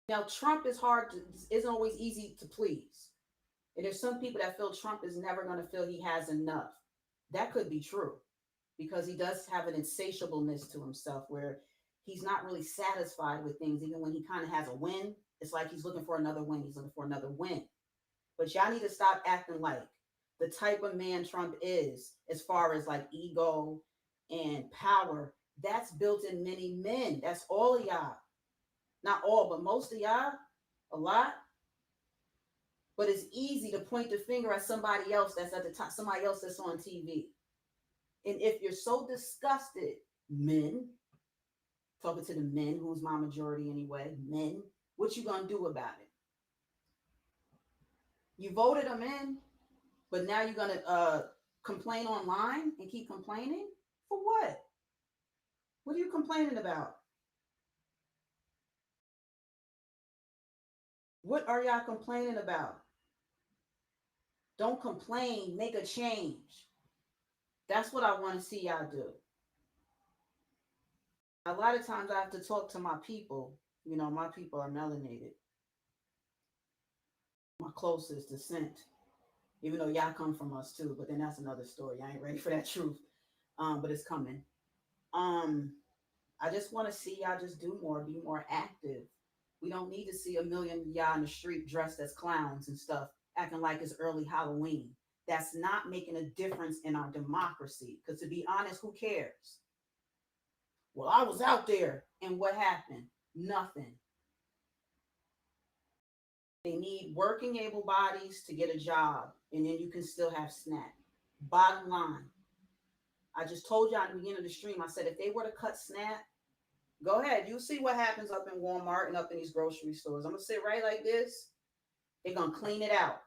Now, Trump isn't always easy to please. And there's some people that feel Trump is never going to feel he has enough. That could be true because he does have an insatiableness to himself where he's not really satisfied with things. Even when he kind of has a win, it's like he's looking for another win. He's looking for another win. But y'all need to stop acting like the type of man Trump is as far as like ego and power. That's built in many men. That's all of y'all. Not all, but most of y'all, a lot. But it's easy to point the finger at somebody else that's at the top, somebody else that's on TV. And if you're so disgusted, men, talking to the men, who's my majority anyway, men, what you gonna do about it? You voted them in, but now you're gonna complain online and keep complaining? For what? What are you complaining about? What are y'all complaining about? Don't complain, make a change. That's what I want to see y'all do. A lot of times I have to talk to my people. You know, my people are melanated. My closest descent. Even though y'all come from us too, but then that's another story. I ain't ready for that truth. But it's coming. I just want to see y'all just do more, be more active. We don't need to see a million y'all in the street dressed as clowns and stuff, acting like it's early Halloween. That's not making a difference in our democracy. Because to be honest, who cares? Well, I was out there, and what happened? Nothing. They need working able bodies to get a job, and then you can still have SNAP. Bottom line, I just told you at the beginning of the stream, I said if they were to cut SNAP, go ahead. You'll see what happens up in Walmart and up in these grocery stores. I'm going to sit right like this. They're going to clean it out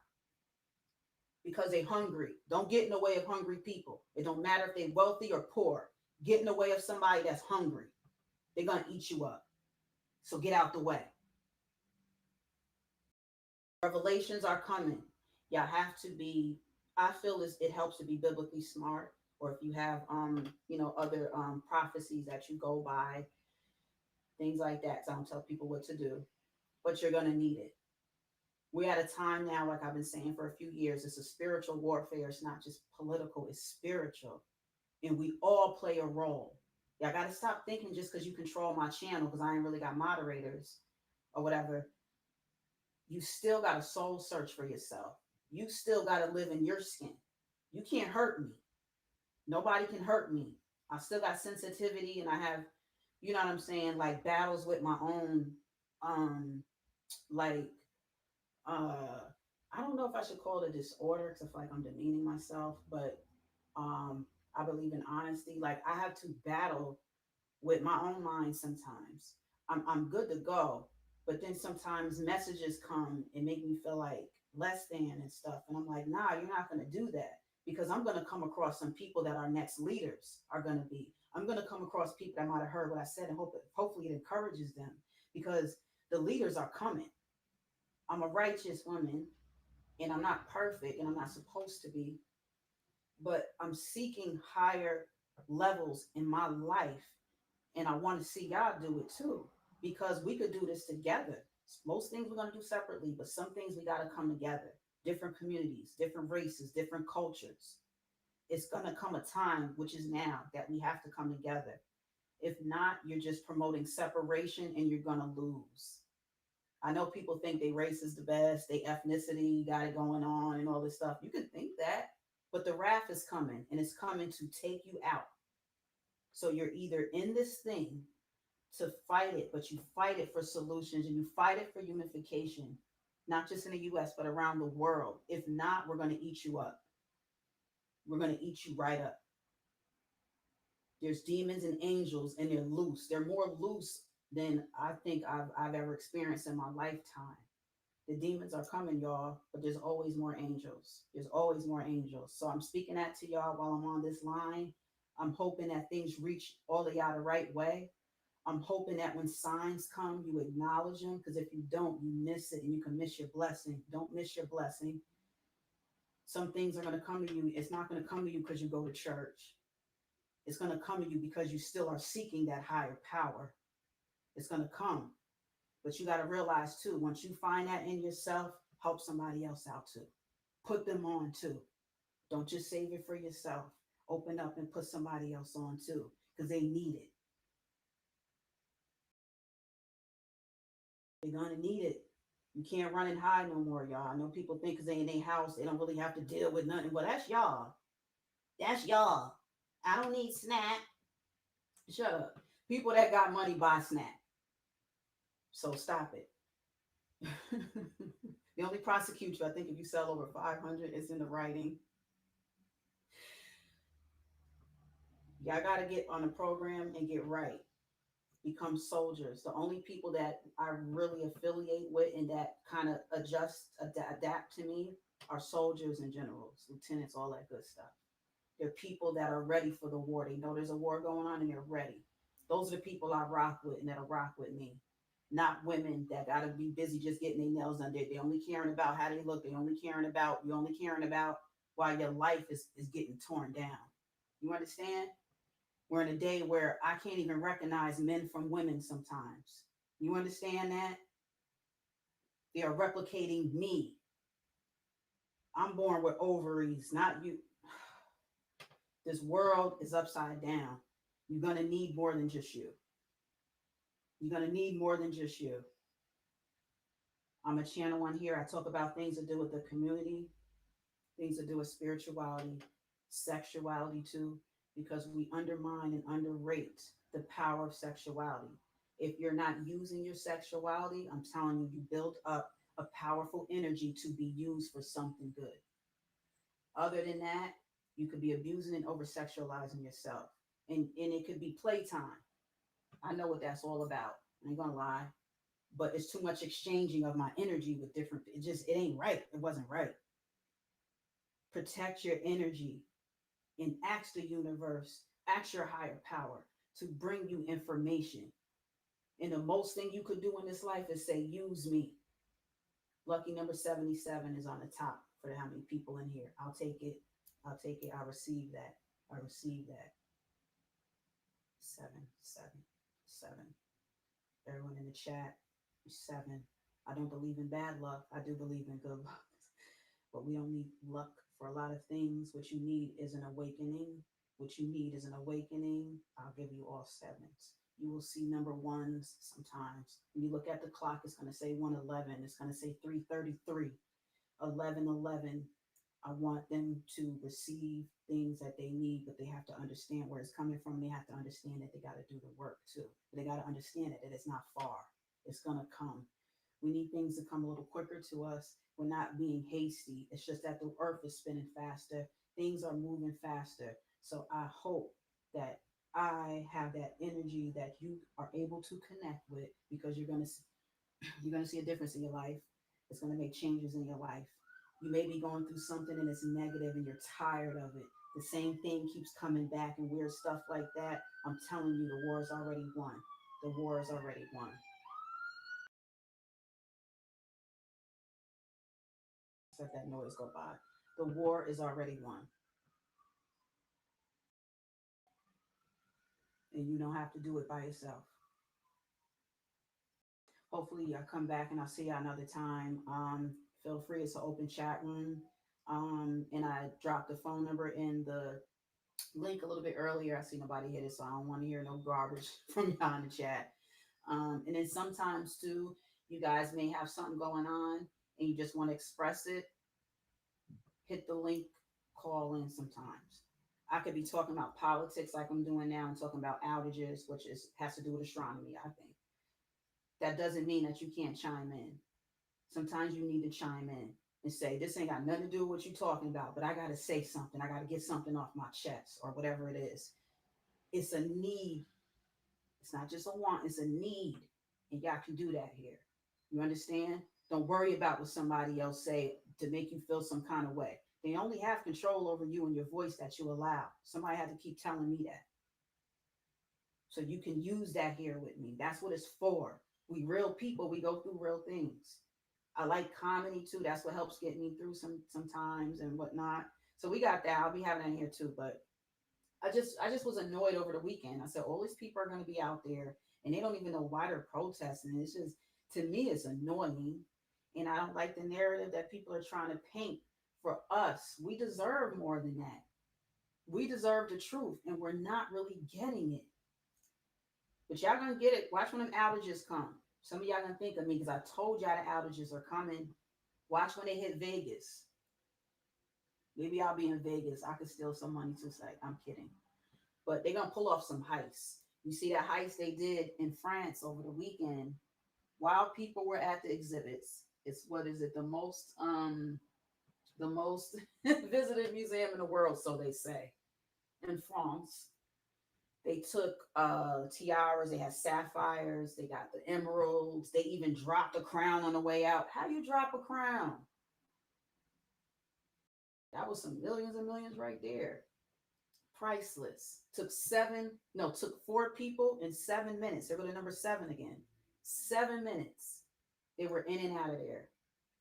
because they're hungry. Don't get in the way of hungry people. It don't matter if they're wealthy or poor. Get in the way of somebody that's hungry. They're going to eat you up. So get out the way. Revelations are coming. Y'all have to be, I feel it helps to be biblically smart, or if you have other prophecies that you go by, things like that. So I don't tell people what to do, but you're gonna need it. We're at a time now, like I've been saying for a few years, it's a spiritual warfare. It's not just political, it's spiritual. And we all play a role. Y'all gotta stop thinking just because you control my channel, because I ain't really got moderators or whatever. You still got to soul search for yourself. You still got to live in your skin. You can't hurt me. Nobody can hurt me. I still got sensitivity, and I have, you know what I'm saying, like battles with my own, I don't know if I should call it a disorder because I feel like I'm demeaning myself, but I believe in honesty. Like I have to battle with my own mind sometimes. I'm good to go, but then sometimes messages come and make me feel like less than and stuff. And I'm like, nah, you're not going to do that, because I'm going to come across some people that our next leaders are going to be. I'm going to come across people that might have heard what I said, and hopefully it encourages them, because the leaders are coming. I'm a righteous woman, and I'm not perfect, and I'm not supposed to be, but I'm seeking higher levels in my life. And I want to see y'all do it too, because we could do this together. Most things we're going to do separately, but some things we got to come together. Different communities, different races, different cultures. It's going to come a time, which is now, that we have to come together. If not, you're just promoting separation and you're going to lose. I know people think they race is the best, they ethnicity got it going on and all this stuff. You can think that, but the wrath is coming, and it's coming to take you out. So you're either in this thing to fight it, but you fight it for solutions, and you fight it for unification, not just in the US, but around the world. If not, we're going to eat you up. We're going to eat you right up. There's demons and angels, and they're loose. They're more loose than I think I've ever experienced in my lifetime. The demons are coming, y'all, but there's always more angels. There's always more angels. So I'm speaking that to y'all while I'm on this line. I'm hoping that things reach all of y'all the right way. I'm hoping that when signs come, you acknowledge them, because if you don't, you miss it and you can miss your blessing. Don't miss your blessing. Some things are going to come to you. It's not going to come to you because you go to church. It's going to come to you because you still are seeking that higher power. It's going to come. But you got to realize too, once you find that in yourself, help somebody else out too. Put them on too. Don't just save it for yourself. Open up and put somebody else on too, because they need it. They're going to need it. You can't run and hide no more, y'all. I know people think because they in their house, they don't really have to deal with nothing. Well, that's y'all. That's y'all. I don't need Snap. Shut up. People that got money buy Snap. So stop it. They only prosecute you, I think, if you sell over 500. It's in the writing. Y'all got to get on a program and get right. Become soldiers. The only people that I really affiliate with and that kind of adapt to me are soldiers and generals, lieutenants, all that good stuff. They're people that are ready for the war. They know there's a war going on and they're ready. Those are the people I rock with and that'll rock with me. Not women that got to be busy just getting their nails done. They only caring about how they look. You're only caring about while your life is getting torn down. You understand? We're in a day where I can't even recognize men from women sometimes. You understand that? They are replicating me. I'm born with ovaries, not you. This world is upside down. You're going to need more than just you. You're going to need more than just you. I'm a channel on here. I talk about things to do with the community, things to do with spirituality, sexuality too, because we undermine and underrate the power of sexuality. If you're not using your sexuality, I'm telling you, you build up a powerful energy to be used for something good. Other than that, you could be abusing and over-sexualizing yourself. And it could be playtime. I know what that's all about. I ain't gonna lie. But it's too much exchanging of my energy with different, it ain't right. It wasn't right. Protect your energy and ask the universe, ask your higher power to bring you information. And the most thing you could do in this life is say, use me. Lucky number 77 is on the top for how many people in here. I'll take it. I'll take it. I receive that. I receive that. 7, 7, 7. Everyone in the chat, 7. I don't believe in bad luck. I do believe in good luck. But we don't need luck for a lot of things. What you need is an awakening. What you need is an awakening. I'll give you all 7s. You will see number 1s sometimes. When you look at the clock, it's going to say 111. It's going to say 333, 1111. I want them to receive things that they need, but they have to understand where it's coming from. They have to understand that they got to do the work too. They got to understand that it's not far. It's going to come. We need things to come a little quicker to us. We're not being hasty. It's just that the earth is spinning faster. Things are moving faster. So I hope that I have that energy that you are able to connect with, because you're going to see a difference in your life. It's going to make changes in your life. You may be going through something and it's negative and you're tired of it. The same thing keeps coming back and weird stuff like that. I'm telling you, the war is already won. The war is already won. Let that noise go by. The war is already won. And you don't have to do it by yourself. Hopefully I'll come back and I'll see you another time. Feel free, it's an open chat room. And I dropped the phone number in the link a little bit earlier. I see nobody hit it, so I don't want to hear no garbage from y'all in the chat. And then sometimes too, you guys may have something going on and you just want to express it. Hit the link, call in sometimes. I could be talking about politics like I'm doing now and talking about outages, which has to do with astronomy, I think. That doesn't mean that you can't chime in. Sometimes you need to chime in and say, this ain't got nothing to do with what you're talking about, but I got to say something. I got to get something off my chest or whatever it is. It's a need. It's not just a want, it's a need. And y'all can do that here. You understand? Don't worry about what somebody else say to make you feel some kind of way. They only have control over you and your voice that you allow. Somebody had to keep telling me that. So you can use that here with me. That's what it's for. We real people. We go through real things. I like comedy too. That's what helps get me through sometimes and whatnot. So we got that. I'll be having that here too. But I just was annoyed over the weekend. I said, all these people are going to be out there and they don't even know why they're protesting. It's just, to me, it's annoying. And I don't like the narrative that people are trying to paint for us. We deserve more than that. We deserve the truth, and we're not really getting it. But y'all gonna get it. Watch when them outages come. Some of y'all gonna think of me because I told y'all the outages are coming. Watch when they hit Vegas. Maybe I'll be in Vegas. I could steal some money too. Say, I'm kidding. But they're gonna pull off some heists. You see that heist they did in France over the weekend while people were at the exhibits. It's the most visited museum in the world, so they say, in France. They took tiaras, they had sapphires, they got the emeralds, they even dropped a crown on the way out. How do you drop a crown? That was some millions and millions right there. Priceless. Took 4 people in 7 minutes. They're going to number 7 again. 7 minutes. They were in and out of there.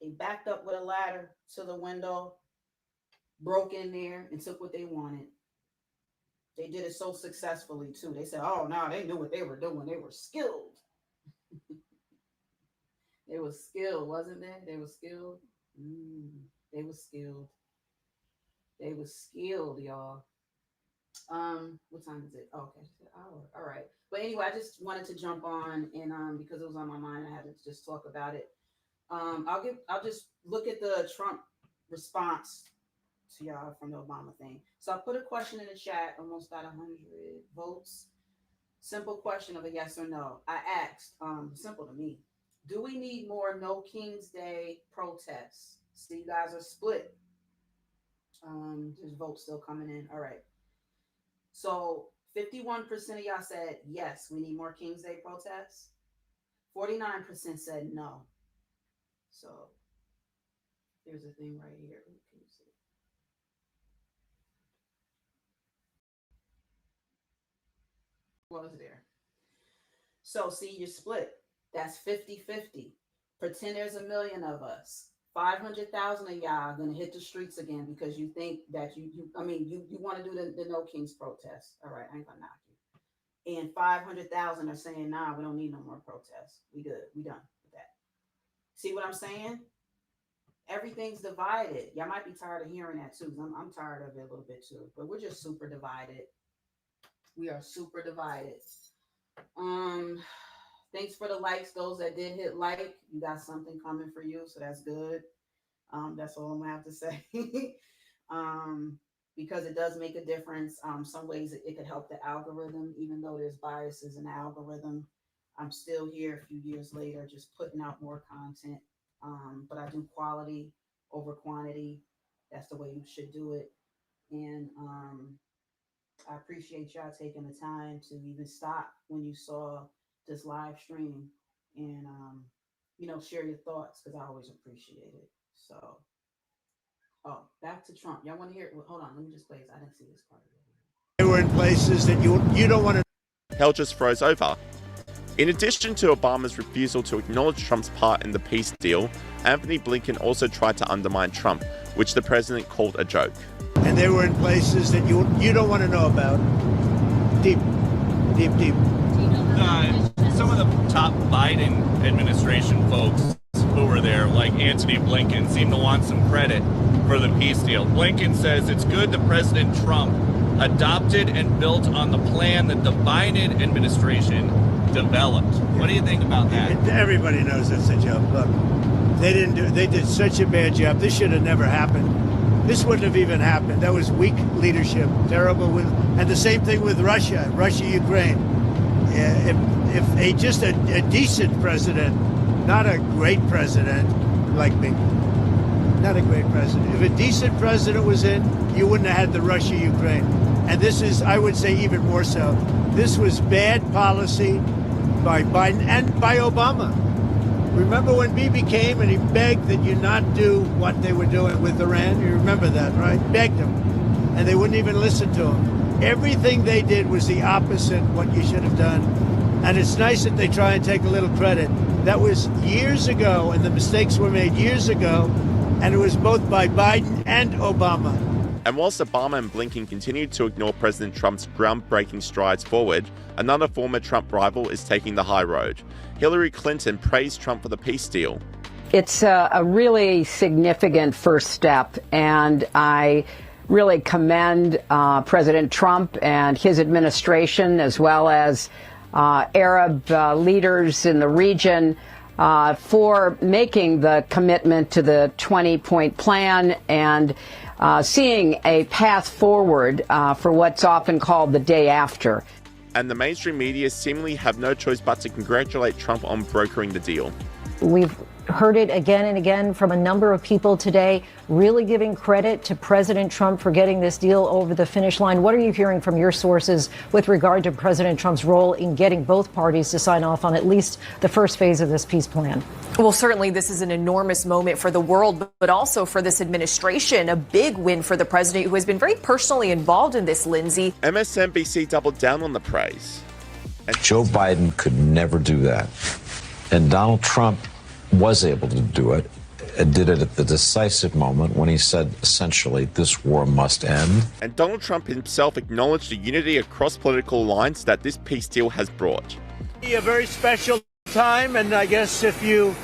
They backed up with a ladder to the window, broke in there, and took what they wanted. They did it so successfully, too. They said, oh, no, they knew what they were doing. They were skilled. They were skilled, wasn't they? They were skilled. They were skilled. They were skilled, y'all. What time is it? Oh, okay, hour. All right. But anyway, I just wanted to jump on, and because it was on my mind, I had to just talk about it. I'll just look at the Trump response to y'all from the Obama thing. So I put a question in the chat, almost got 100 votes. Simple question of a yes or no. I asked, simple to me, do we need more No King's Day protests? See, you guys are split. There's votes still coming in. All right. So 51% of y'all said yes, we need more King's Day protests. 49% said no. So here's the thing right here. Can you see? What was there? So see, you're split. That's 50-50. Pretend there's a million of us. 500,000 of y'all are gonna hit the streets again because you think that you want to do the No Kings protest. All right, I ain't gonna knock you. And 500,000 are saying, nah, we don't need no more protests. We good. We done with that. See what I'm saying? Everything's divided. Y'all might be tired of hearing that too. I'm tired of it a little bit too. But we're just super divided. We are super divided. Thanks for the likes. Those that did hit like, you got something coming for you, so that's good. That's all I'm gonna have to say. Because it does make a difference. Some ways it could help the algorithm, even though there's biases in the algorithm. I'm still here a few years later, just putting out more content. But I do quality over quantity. That's the way you should do it. And I appreciate y'all taking the time to even stop when you saw this live stream and share your thoughts, because I always appreciate it. So back to Trump. Y'all want to hear it? Well, hold on, let me just play this. I didn't see this part of it. They were in places that you don't want to. Hell just froze over. In addition to Obama's refusal to acknowledge Trump's part in the peace deal, Anthony Blinken also tried to undermine Trump, which the president called a joke. And they were in places that you don't want to know about. Deep. Some of the top Biden administration folks who were there, like Anthony Blinken, seem to want some credit for the peace deal. Blinken says it's good that President Trump adopted and built on the plan that the Biden administration developed. What do you think about that? Everybody knows that's a joke. Look, they did such a bad job. This should have never happened. This wouldn't have even happened. That was weak leadership, terrible. And the same thing with Russia, Ukraine. If just a decent president, not a great president like me, not a great president. If a decent president was in, you wouldn't have had the Russia-Ukraine. And this is, I would say, even more so. This was bad policy by Biden and by Obama. Remember when Bibi came and he begged that you not do what they were doing with Iran? You remember that, right? Begged them. And they wouldn't even listen to him. Everything they did was the opposite of what you should have done. And it's nice that they try and take a little credit. That was years ago, and the mistakes were made years ago, and it was both by Biden and Obama. And whilst Obama and Blinken continued to ignore President Trump's groundbreaking strides forward, another former Trump rival is taking the high road. Hillary Clinton praised Trump for the peace deal. It's a really significant first step, and I really commend President Trump and his administration, as well as Arab leaders in the region, for making the commitment to the 20-point plan and seeing a path forward for what's often called the day after. And the mainstream media seemingly have no choice but to congratulate Trump on brokering the deal. We've heard it again and again from a number of people today, really giving credit to President Trump for getting this deal over the finish line. What are you hearing from your sources with regard to President Trump's role in getting both parties to sign off on at least the first phase of this peace plan? Well, certainly this is an enormous moment for the world, but also for this administration, a big win for the president, who has been very personally involved in this, Lindsay. MSNBC doubled down on the praise. Joe Biden could never do that. And Donald Trump was able to do it, did it at the decisive moment when he said, essentially, this war must end. And Donald Trump himself acknowledged the unity across political lines that this peace deal has brought. A very special time, and I guess if you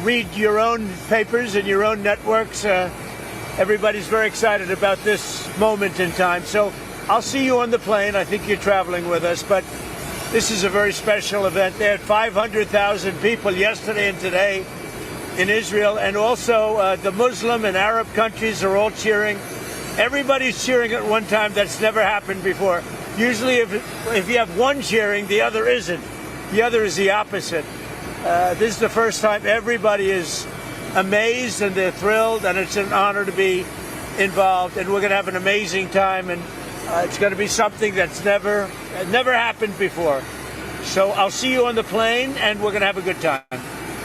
read your own papers and your own networks, everybody's very excited about this moment in time. So I'll see you on the plane. I think you're traveling with us, but this is a very special event. They had 500,000 people yesterday and today in Israel, and also the Muslim and Arab countries are all cheering. Everybody's cheering at one time. That's never happened before. Usually if you have one cheering, the other isn't. The other is the opposite. This is the first time everybody is amazed and they're thrilled, and it's an honor to be involved, and we're going to have an amazing time, and it's going to be something that's never happened before. So I'll see you on the plane, and we're going to have a good time.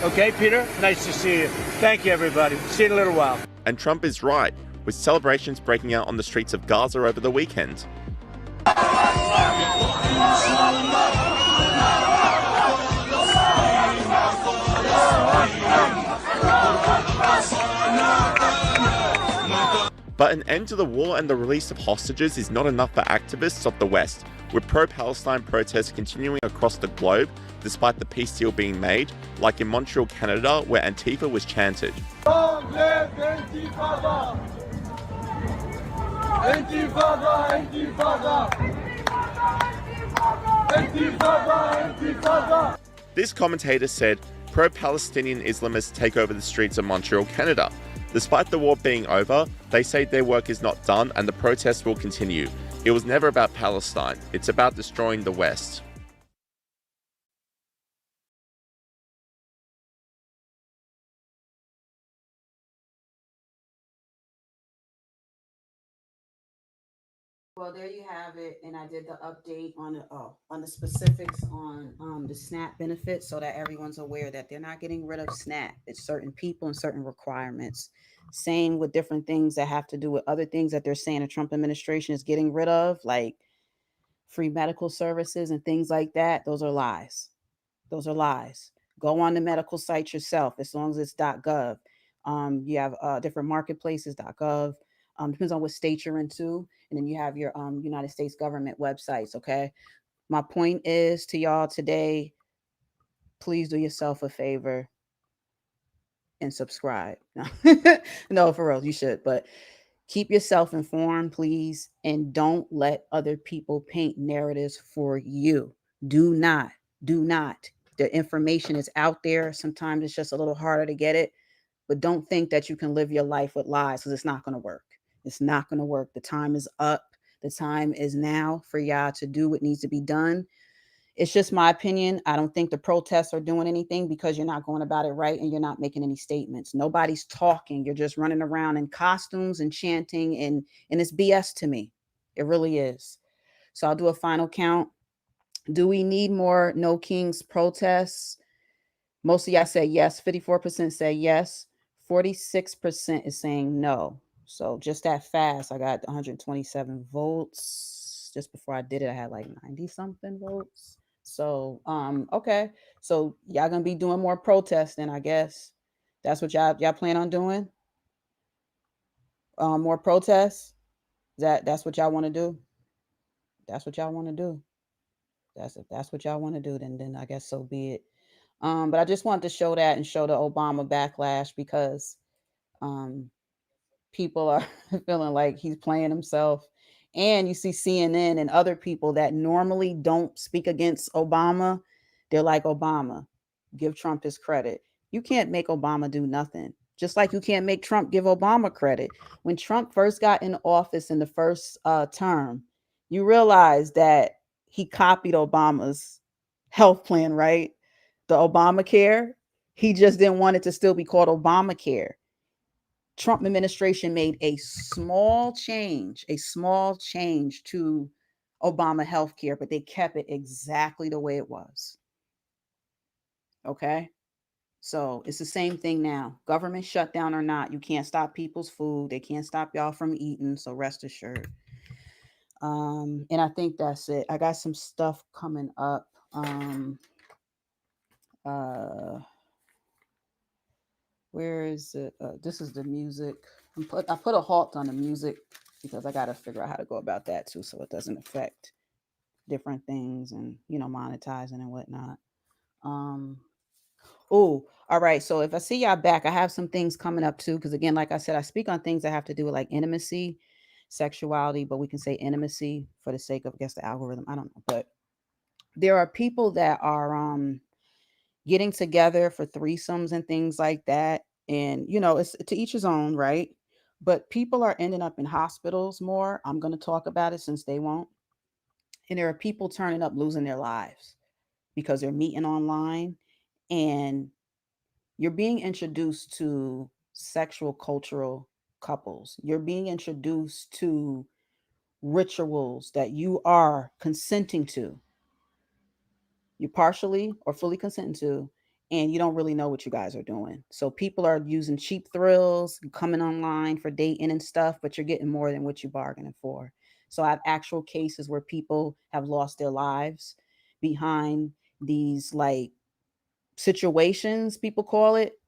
Okay, Peter? Nice to see you. Thank you, everybody. See you in a little while. And Trump is right, with celebrations breaking out on the streets of Gaza over the weekend. But an end to the war and the release of hostages is not enough for activists of the West, with pro-Palestine protests continuing across the globe despite the peace deal being made, like in Montreal, Canada, where Antifa was chanted. Long live Intifada! Intifada! Intifada! Intifada! Intifada! This commentator said pro-Palestinian Islamists take over the streets of Montreal, Canada. Despite the war being over, they say their work is not done and the protests will continue. It was never about Palestine. It's about destroying the West. Well, there you have it, and I did the update on the specifics on the SNAP benefits, so that everyone's aware that they're not getting rid of SNAP. It's certain people and certain requirements. Same with different things that have to do with other things that they're saying the Trump administration is getting rid of, like free medical services and things like that. Those are lies. Those are lies. Go on the medical site yourself, as long as it's .gov. You have different marketplaces, .gov. Depends on what state you're in too. And then you have your United States government websites, okay? My point is to y'all today, please do yourself a favor and subscribe. No, for real, you should. But keep yourself informed, please. And don't let other people paint narratives for you. Do not. The information is out there. Sometimes it's just a little harder to get it. But don't think that you can live your life with lies, because it's not going to work. It's not going to work. The time is up. The time is now for y'all to do what needs to be done. It's just my opinion. I don't think the protests are doing anything, because you're not going about it right and you're not making any statements. Nobody's talking. You're just running around in costumes and chanting, and it's BS to me. It really is. So I'll do a final count. Do we need more No Kings protests? Most of y'all say yes. 54% say yes. 46% is saying no. So just that fast, I got 127 votes. just before I did it, I had like 90 something votes. So, okay. So y'all gonna be doing more protesting, I guess. That's what y'all plan on doing? More protests? That's what y'all want to do? That's what y'all want to do. That's if that's what y'all want to do, then I guess so be it. But I just wanted to show that and show the Obama backlash because um people are feeling like he's playing himself. And you see CNN and other people that normally don't speak against Obama, they're like, Obama, give Trump his credit. You can't make Obama do nothing. Just like you can't make Trump give Obama credit. When Trump first got in office in the first term, you realize that he copied Obama's health plan, right? The Obamacare. He just didn't want it to still be called Obamacare. Trump administration made a small change to Obama healthcare, but they kept it exactly the way it was. Okay. So it's the same thing now. Government shutdown or not, you can't stop people's food. They can't stop y'all from eating. So rest assured. And I think that's it. I got some stuff coming up. Uh, where is it? This is the music. I put a halt on the music because I got to figure out how to go about that too, so it doesn't affect different things and monetizing and whatnot. Oh, all right. So if I see y'all back, I have some things coming up too, because again, like I said, I speak on things that have to do with like intimacy, sexuality, but we can say intimacy for the sake of, I guess, the algorithm. I don't know, but there are people that are getting together for threesomes and things like that. And, it's to each his own, right? But people are ending up in hospitals more. I'm going to talk about it since they won't. And there are people turning up losing their lives because they're meeting online and you're being introduced to sexual cultural couples. You're being introduced to rituals that you are consenting to. You partially or fully consent to, and you don't really know what you guys are doing. So people are using cheap thrills, coming online for dating and stuff, but you're getting more than what you bargaining for. So I have actual cases where people have lost their lives behind these like situations, people call it.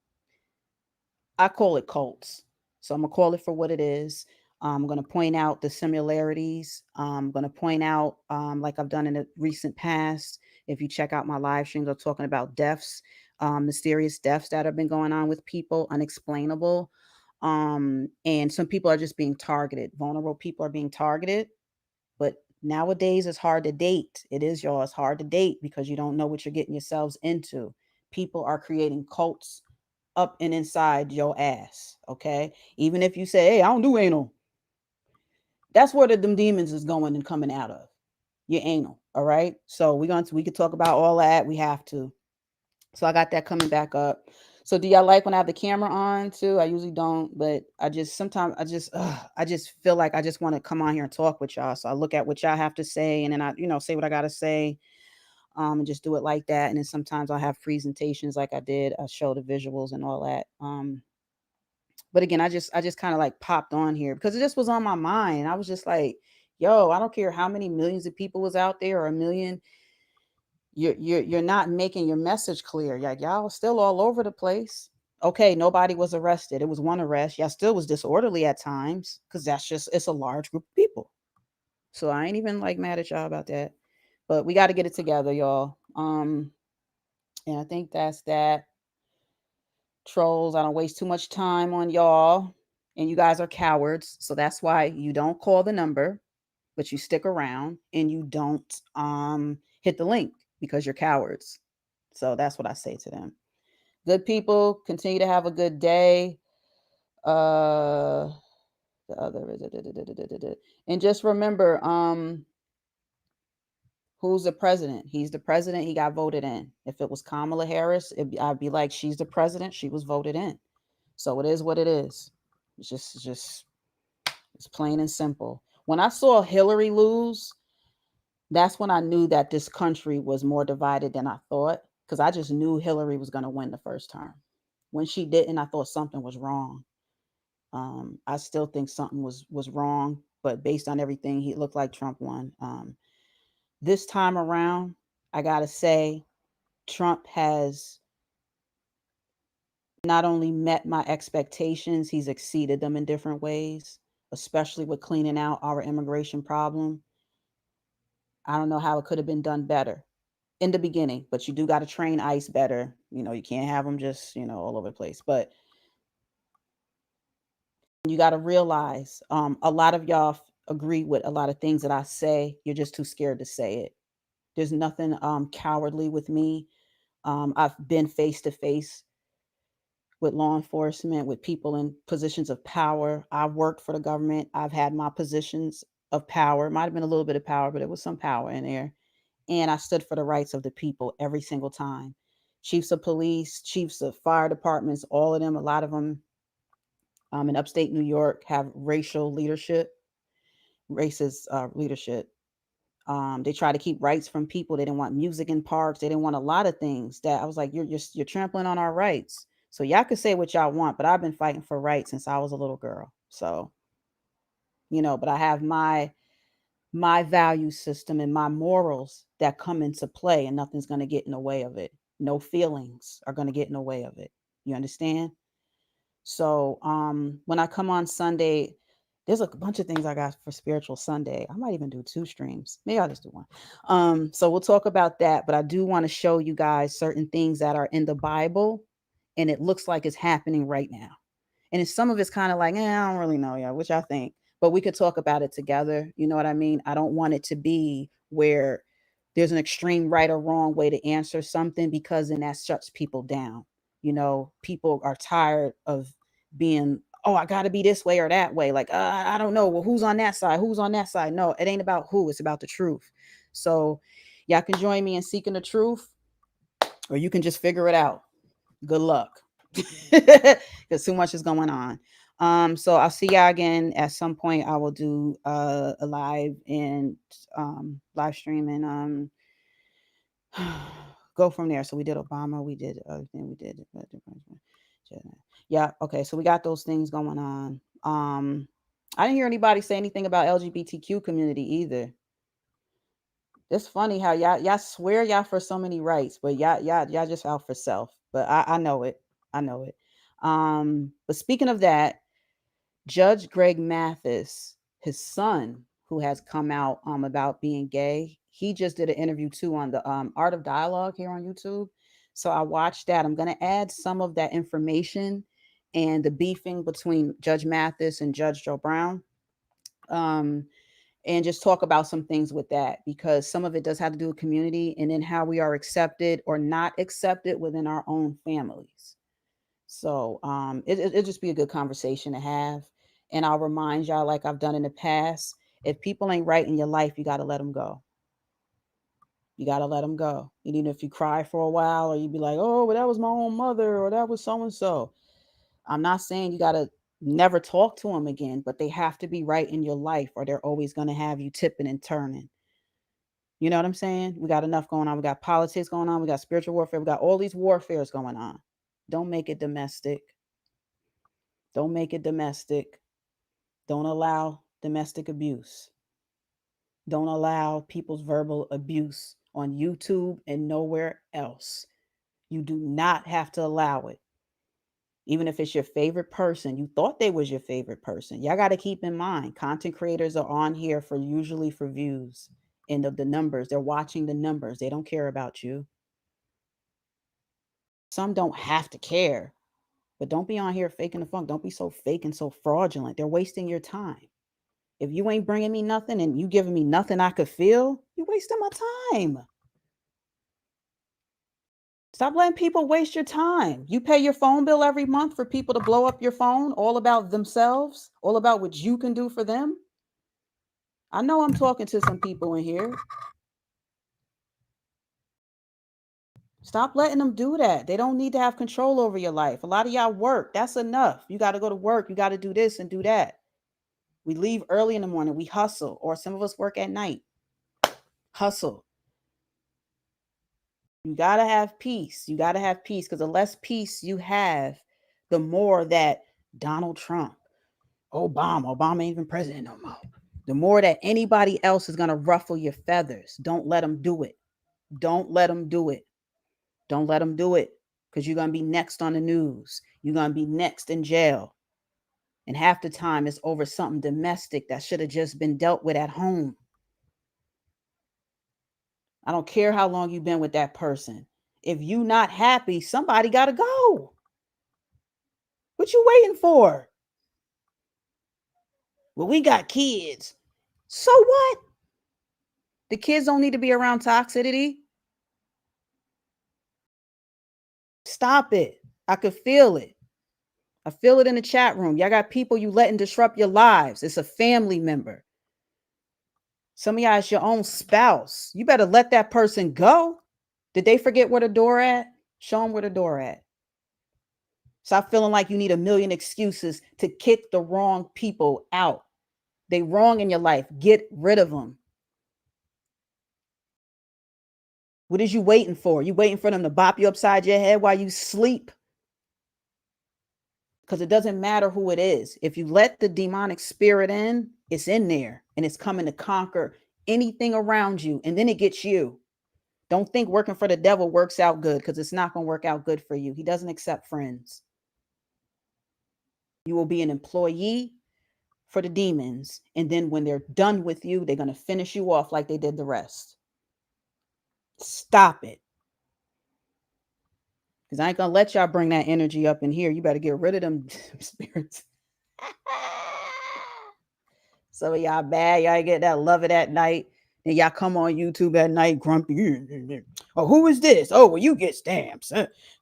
I call it cults. So I'm gonna call it for what it is. I'm gonna point out the similarities. I'm gonna point out, like I've done in the recent past. If you check out my live streams, I'm talking about deaths, mysterious deaths that have been going on with people, unexplainable. And some people are just being targeted. Vulnerable people are being targeted. But nowadays it's hard to date. It is, y'all. It's hard to date because you don't know what you're getting yourselves into. People are creating cults up and inside your ass. Okay. Even if you say, hey, I don't do anal. That's where them demons is going and coming out of your anal. All right. So we could talk about all that. We have to. So I got that coming back up. So do y'all like when I have the camera on too? I usually don't, but sometimes I just feel like I just want to come on here and talk with y'all. So I look at what y'all have to say and then I, say what I got to say. And just do it like that. And then sometimes I'll have presentations like I did. I show the visuals and all that. But again, I just kind of like popped on here because it just was on my mind. I was just like, yo, I don't care how many millions of people was out there or a million. You're not making your message clear. Like y'all still all over the place. Okay, nobody was arrested. It was one arrest. Y'all still was disorderly at times because it's a large group of people. So I ain't even like mad at y'all about that. But we got to get it together, y'all. And I think that's that. Trolls, I don't waste too much time on y'all. And you guys are cowards. So that's why you don't call the number, but you stick around and you don't hit the link because you're cowards. So that's what I say to them. Good people, continue to have a good day. The other and just remember, who's the president? He's the president. He got voted in. If it was Kamala Harris, I'd be like, she's the president. She was voted in. So it is what it is. It's plain and simple. When I saw Hillary lose, that's when I knew that this country was more divided than I thought, because I just knew Hillary was going to win the first term. When she didn't, I thought something was wrong. I still think something was wrong, but based on everything, he looked like Trump won. This time around, I gotta say, Trump has not only met my expectations, he's exceeded them in different ways, especially with cleaning out our immigration problem. I don't know how it could have been done better in the beginning, but you do got to train ICE better. You can't have them just, all over the place. But you got to realize a lot of y'all agree with a lot of things that I say. You're just too scared to say it. There's nothing cowardly with me. I've been face to face with law enforcement, with people in positions of power. I've worked for the government. I've had my positions of power. Might have been a little bit of power, but it was some power in there. And I stood for the rights of the people every single time. Chiefs of police, chiefs of fire departments, all of them, a lot of them in upstate New York have racial leadership, racist leadership. They try to keep rights from people. They didn't want music in parks. They didn't want a lot of things that I was like, you're trampling on our rights. So y'all can say what y'all want, but I've been fighting for rights since I was a little girl. So, but I have my value system and my morals that come into play, and nothing's going to get in the way of it. No feelings are going to get in the way of it. You understand? So, when I come on Sunday, there's a bunch of things I got for Spiritual Sunday. I might even do 2 streams. Maybe I'll just do 1. So we'll talk about that, but I do want to show you guys certain things that are in the Bible, and it looks like it's happening right now. And some of it's kind of like, I don't really know, what y'all think. But we could talk about it together. You know what I mean? I don't want it to be where there's an extreme right or wrong way to answer something, because then that shuts people down. People are tired of being, oh, I got to be this way or that way. Like, I don't know. Well, who's on that side? Who's on that side? No, it ain't about who. It's about the truth. So y'all can join me in seeking the truth, or you can just figure it out. Good luck. Because too much is going on. So I'll see y'all again at some point. I will do a live and live stream and go from there. So we did Obama, we did everything, we did. Yeah, okay. So we got those things going on. I didn't hear anybody say anything about LGBTQ community either. It's funny how y'all swear y'all for so many rights, but y'all just out for self. But I know it. I know it. But speaking of that, Judge Greg Mathis, his son, who has come out about being gay, he just did an interview too on the Art of Dialogue here on YouTube. So I watched that. I'm gonna add some of that information and the beefing between Judge Mathis and Judge Joe Brown. And just talk about some things with that, because some of it does have to do with community and then how we are accepted or not accepted within our own families. So it'll just be a good conversation to have. And I'll remind y'all, like I've done in the past, if people ain't right in your life, you got to let them go. You got to let them go. And even if you cry for a while, or you be like, oh, well, that was my own mother, or that was so-and-so. I'm not saying you got to never talk to them again, but they have to be right in your life, or they're always going to have you tipping and turning. You know what I'm saying? We got enough going on. We got politics going on. We got spiritual warfare. We got all these warfares going on. Don't make it domestic. Don't make it domestic. Don't allow domestic abuse. Don't allow people's verbal abuse on YouTube and nowhere else. You do not have to allow it. Even if it's your favorite person, you thought they was your favorite person. Y'all got to keep in mind, content creators are on here usually for views and the numbers. They're watching the numbers. They don't care about you. Some don't have to care, but don't be on here faking the funk. Don't be so fake and so fraudulent. They're wasting your time. If you ain't bringing me nothing and you giving me nothing I could feel, you're wasting my time. Stop letting people waste your time. You pay your phone bill every month for people to blow up your phone, all about themselves, all about what you can do for them. I know I'm talking to some people in here. Stop letting them do that. They don't need to have control over your life. A lot of y'all work. That's enough. You got to go to work. You got to do this and do that. We leave early in the morning. We hustle, or some of us work at night. Hustle. You got to have peace. You got to have peace, because the less peace you have, the more that Donald Trump, Obama ain't even president no more. The more that anybody else is going to ruffle your feathers, don't let them do it. Don't let them do it. Don't let them do it, because you're going to be next on the news. You're going to be next in jail. And half the time it's over something domestic that should have just been dealt with at home. I don't care how long you've been with that person. If you not happy, somebody got to go. What you waiting for? Well, we got kids. So what? The kids don't need to be around toxicity. Stop it. I could feel it. I feel it in the chat room. Y'all got people you letting disrupt your lives. It's a family member. Some of y'all, it's your own spouse. You better let that person go. Did they forget where the door at? Show them where the door at. Stop feeling like you need a million excuses to kick the wrong people out. They wrong in your life. Get rid of them. What is you waiting for? You waiting for them to bop you upside your head while you sleep? Because it doesn't matter who it is. If you let the demonic spirit in, it's in there and it's coming to conquer anything around you. And then it gets you. Don't think working for the devil works out good, because it's not going to work out good for you. He doesn't accept friends. You will be an employee for the demons. And then when they're done with you, they're going to finish you off like they did the rest. Stop it. Because I ain't going to let y'all bring that energy up in here. You better get rid of them spirits. Some of y'all bad. Y'all get that love it at night. And y'all come on YouTube at night grumpy. Oh, who is this? Oh, well, you get stamps.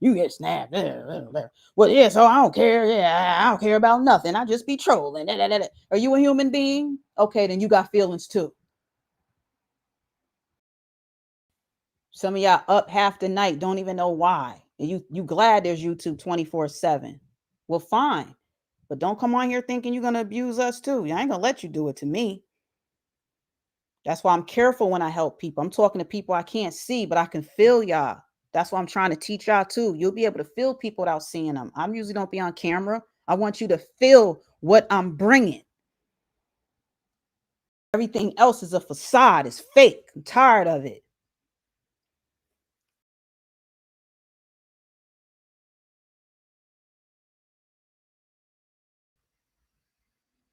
You get snapped. Well, yeah, so I don't care. Yeah, I don't care about nothing. I just be trolling. Are you a human being? Okay, then you got feelings too. Some of y'all up half the night, don't even know why. And you glad there's YouTube 24/7. Well, fine. But don't come on here thinking you're going to abuse us too. I ain't going to let you do it to me. That's why I'm careful when I help people. I'm talking to people I can't see, but I can feel y'all. That's why I'm trying to teach y'all too. You'll be able to feel people without seeing them. I'm usually don't be on camera. I want you to feel what I'm bringing. Everything else is a facade. It's fake. I'm tired of it.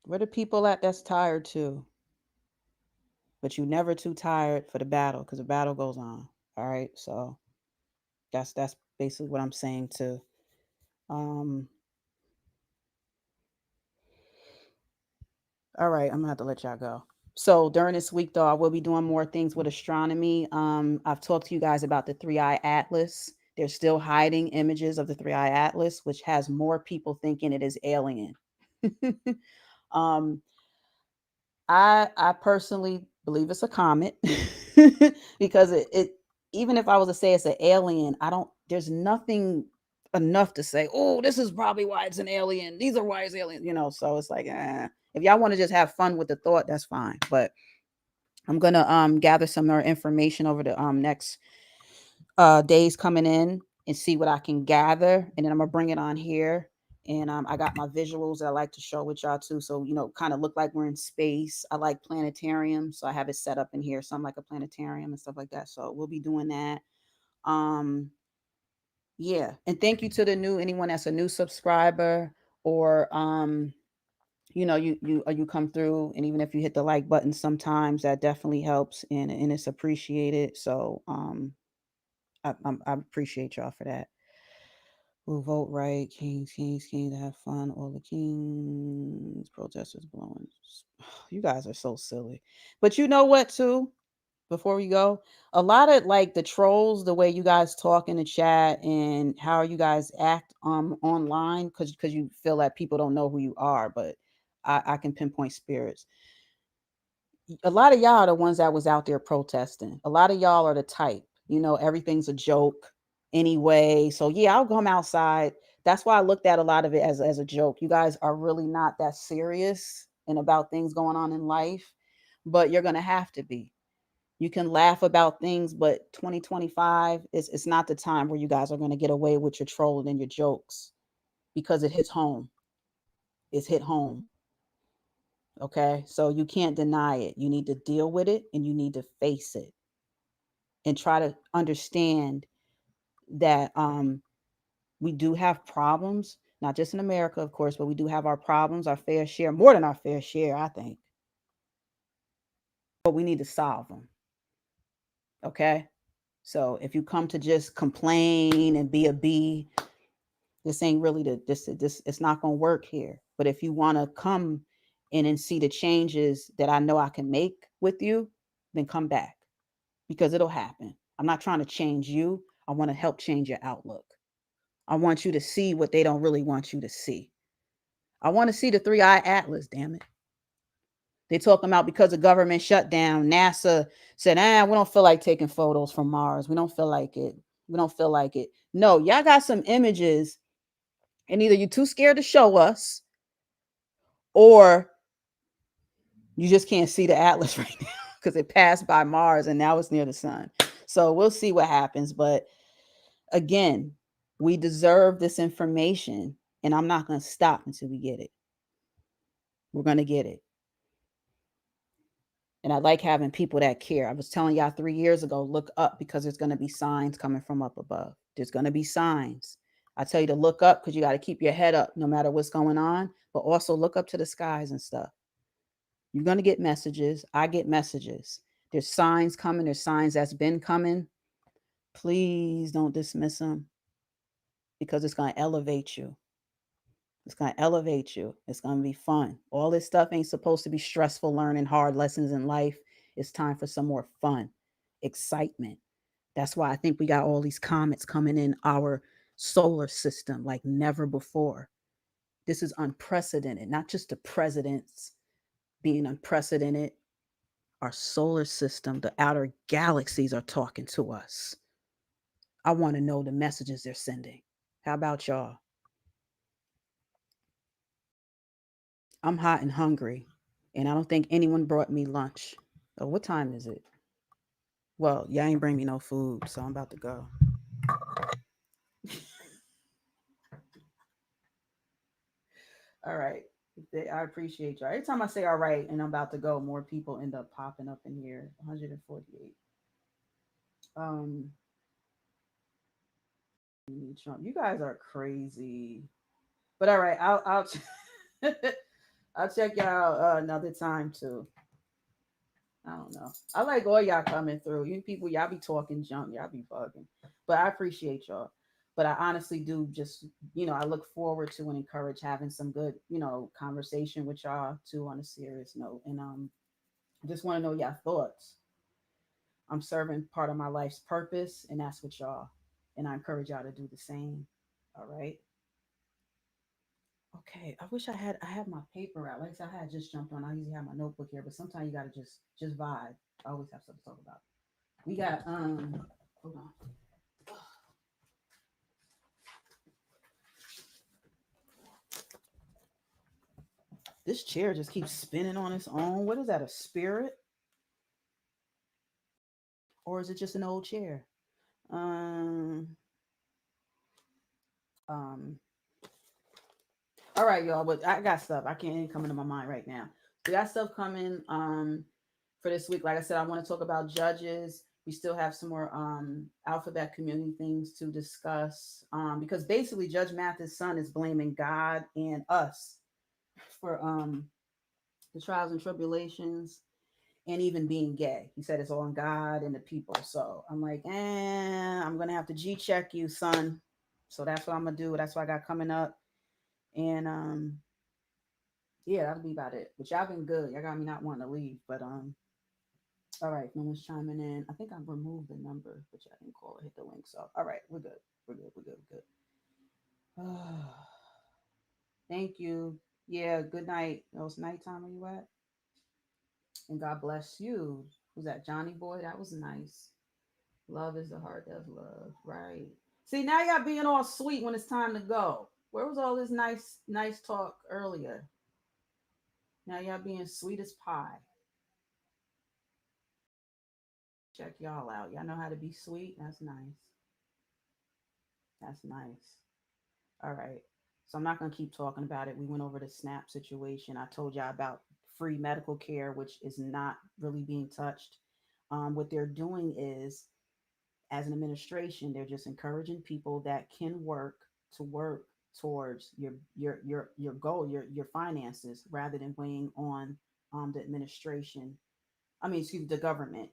Where the people at that's tired too? But you never too tired for the battle, because the battle goes on. All right. So that's basically what I'm saying too. All right, I'm gonna have to let y'all go. So during this week, though, I will be doing more things with astronomy. I've talked to you guys about the 3-eye atlas. They're still hiding images of the 3-eye atlas, which has more people thinking it is alien. um, I personally believe it's a comet because it even if I was to say it's an alien, there's nothing enough to say, oh, this is probably why it's an alien. These are why it's alien, so it's like, if y'all want to just have fun with the thought, that's fine. But I'm gonna gather some more information over the next days coming in and see what I can gather, and then I'm gonna bring it on here. And I got my visuals that I like to show with y'all too. So, kind of look like we're in space. I like planetariums, so I have it set up in here. So I'm like a planetarium and stuff like that. So we'll be doing that. Yeah. And thank you to anyone that's a new subscriber, or you come through, and even if you hit the like button, sometimes that definitely helps, and it's appreciated. So I appreciate y'all for that. We'll vote right. Kings, have fun. All the kings, protesters blowing. You guys are so silly. But you know what, too? Before we go, a lot of like the trolls, the way you guys talk in the chat and how you guys act online, because you feel like people don't know who you are, but I can pinpoint spirits. A lot of y'all are the ones that was out there protesting. A lot of y'all are the type, everything's a joke anyway. So yeah, I'll come outside. That's why I looked at a lot of it as a joke. You guys are really not that serious and about things going on in life, but you're going to have to be. You can laugh about things, but 2025 it's not the time where you guys are going to get away with your trolling and your jokes, because it hits home. It's hit home. Okay, so you can't deny it. You need to deal with it and you need to face it and try to understand that we do have problems, not just in America, of course, but we do have our problems, our fair share, more than our fair share, I think. But we need to solve them. Okay, so if you come to just complain and be a bee, this ain't really this it's not going to work here. But if you want to come in and see the changes that I know I can make with you, then come back, because it'll happen. I'm not trying to change you. I want to help change your outlook. I want you to see what they don't really want you to see. I want to see the three-eye atlas, damn it. They talking about because of government shutdown, NASA said, we don't feel like taking photos from Mars. We don't feel like it. We don't feel like it. No, y'all got some images, and either you're too scared to show us, or you just can't see the atlas right now because it passed by Mars and now it's near the sun. So we'll see what happens. But again, we deserve this information, and I'm not going to stop until we get it. We're going to get it. And I like having people that care. I was telling y'all 3 years ago, look up, because there's going to be signs coming from up above. There's going to be signs. I tell you to look up because you got to keep your head up no matter what's going on, but also look up to the skies and stuff. You're going to get messages. I get messages. There's signs coming. There's signs that's been coming. Please don't dismiss them, because it's going to elevate you. It's going to elevate you. It's going to be fun. All this stuff ain't supposed to be stressful, learning hard lessons in life. It's time for some more fun, excitement. That's why I think we got all these comets coming in our solar system like never before. This is unprecedented, not just the presidents being unprecedented. Our solar system, the outer galaxies are talking to us. I want to know the messages they're sending. How about y'all? I'm hot and hungry, and I don't think anyone brought me lunch. Oh, what time is it? Well, y'all ain't bring me no food, so I'm about to go. All right. I appreciate y'all. Every time I say all right and I'm about to go, more people end up popping up in here. 148. Trump. You guys are crazy. But all right, I'll I'll check y'all another time too. I don't know. I like all y'all coming through. You people, y'all be talking junk. Y'all be bugging. But I appreciate y'all. But I honestly do just, I look forward to and encourage having some good, conversation with y'all too, on a serious note. And I just want to know y'all thoughts. I'm serving part of my life's purpose, and that's with y'all. And I encourage y'all to do the same. All right. Okay, I wish I had my paper out. Like I said, I had just jumped on. I usually have my notebook here, but sometimes you gotta just vibe. I always have something to talk about. We got hold on. This chair just keeps spinning on its own. What is that, a spirit? Or is it just an old chair? Um um all right, y'all, but I got stuff. I can't even come into my mind right now. We got stuff coming for this week. Like I said, I want to talk about judges. We still have some more alphabet community things to discuss. Because basically Judge Mathis' son is blaming God and us for the trials and tribulations and even being gay. He said it's all on God and the people. So I'm like, I'm gonna have to G-check you, son. So that's what I'm gonna do. That's what I got coming up. And yeah, that'll be about it. But y'all been good. Y'all got me not wanting to leave. But all right, no one's chiming in. I think I've removed the number, but y'all can call or hit the link. So all right, we're good. We're good. We're good. We're good. Thank you. Yeah, good night. It was nighttime. Where you at? And God bless you. Was that Johnny Boy? That was nice. Love is the heart of love. Right. See, now y'all being all sweet when it's time to go. Where was all this nice talk earlier? Now y'all being sweet as pie. Check y'all out. Y'all know how to be sweet. That's nice. That's nice. All right. So I'm not going to keep talking about it. We went over the SNAP situation. I told y'all about free medical care, which is not really being touched. What they're doing is, as an administration, they're just encouraging people that can work to work towards your goal, your finances, rather than weighing on the administration. I mean, excuse me, the government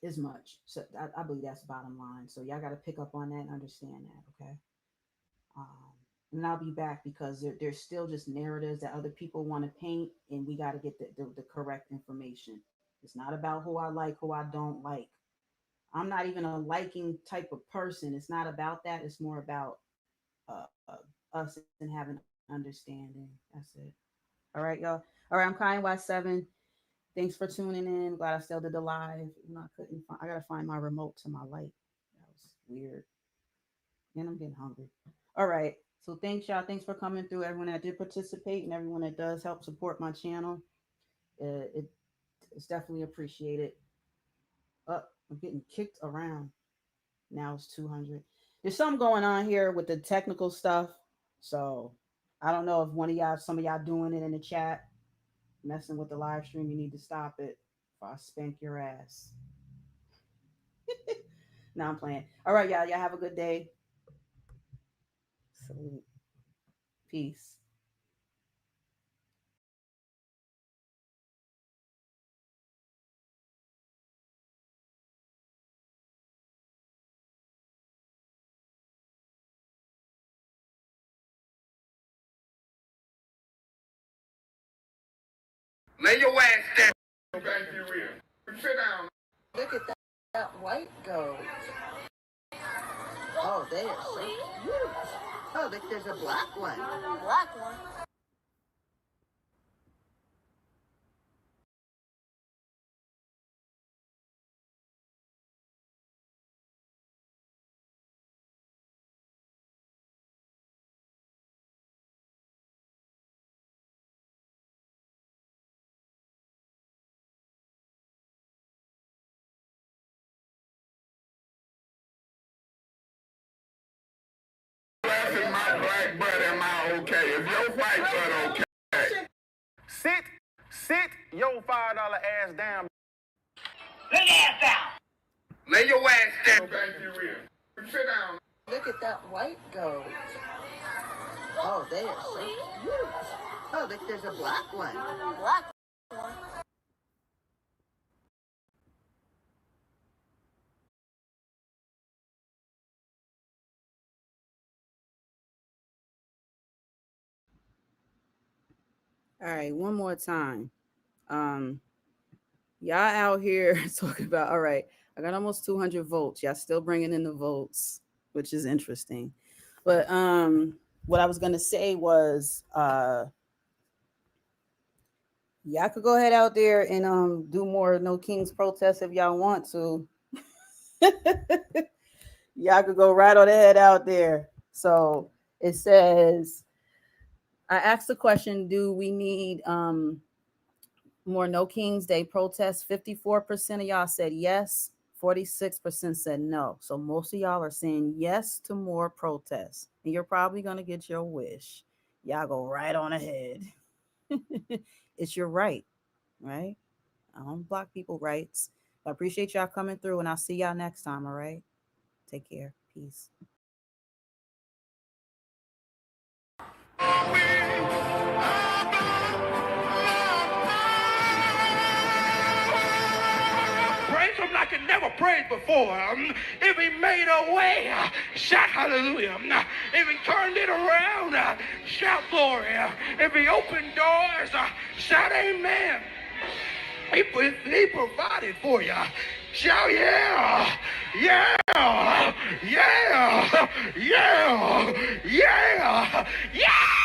as much. So I believe that's the bottom line. So y'all got to pick up on that and understand that, okay? Um, and I'll be back because there's still just narratives that other people want to paint, and we got to get the correct information. It's not about who I like, who I don't like. I'm not even a liking type of person. It's not about that. It's more about us and having understanding. That's it. All right, y'all. All right, I'm Kanye Y7. Thanks for tuning in. Glad I still did the live. You know, I couldn't find, I gotta find my remote to my light. That was weird. And I'm getting hungry. All right. So thanks, y'all. Thanks for coming through. Everyone that did participate and everyone that does help support my channel. It's definitely appreciated. I'm getting kicked around. Now it's 200. There's something going on here with the technical stuff. So I don't know if some of y'all doing it in the chat, messing with the live stream. You need to stop it. If I spank your ass. Now I'm playing. All right, y'all. Y'all have a good day. Salute. Peace. Lay your ass down. Okay, be real. Sit down. Look at that white goat. Oh, they are so cute. Oh, there's a black one. Black one. Is my black butt, am I okay? Is your white butt okay? Sit your $5 ass down. Lay your ass down. Lay your ass down. Okay, be real. Sit down. Look at that white goat. Oh, they are so cute. Oh, there's a black one. Black one. All right, one more time. Y'all out here talking about, all right, I got almost 200 votes. Y'all still bringing in the votes, which is interesting. But what I was going to say was y'all could go ahead out there and do more No Kings protests if y'all want to. Y'all could go right on ahead out there. So it says, I asked the question, do we need more No Kings Day protests? 54% of y'all said yes. 46% said no. So most of y'all are saying yes to more protests. And you're probably going to get your wish. Y'all go right on ahead. It's your right, right? I don't block people's rights. I appreciate y'all coming through, and I'll see y'all next time, all right? Take care. Peace. Praise him like he never prayed before. If he made a way, shout hallelujah. If he turned it around, shout glory. If he opened doors, shout amen. He provided for you. Shout yeah, yeah, yeah, yeah, yeah, yeah.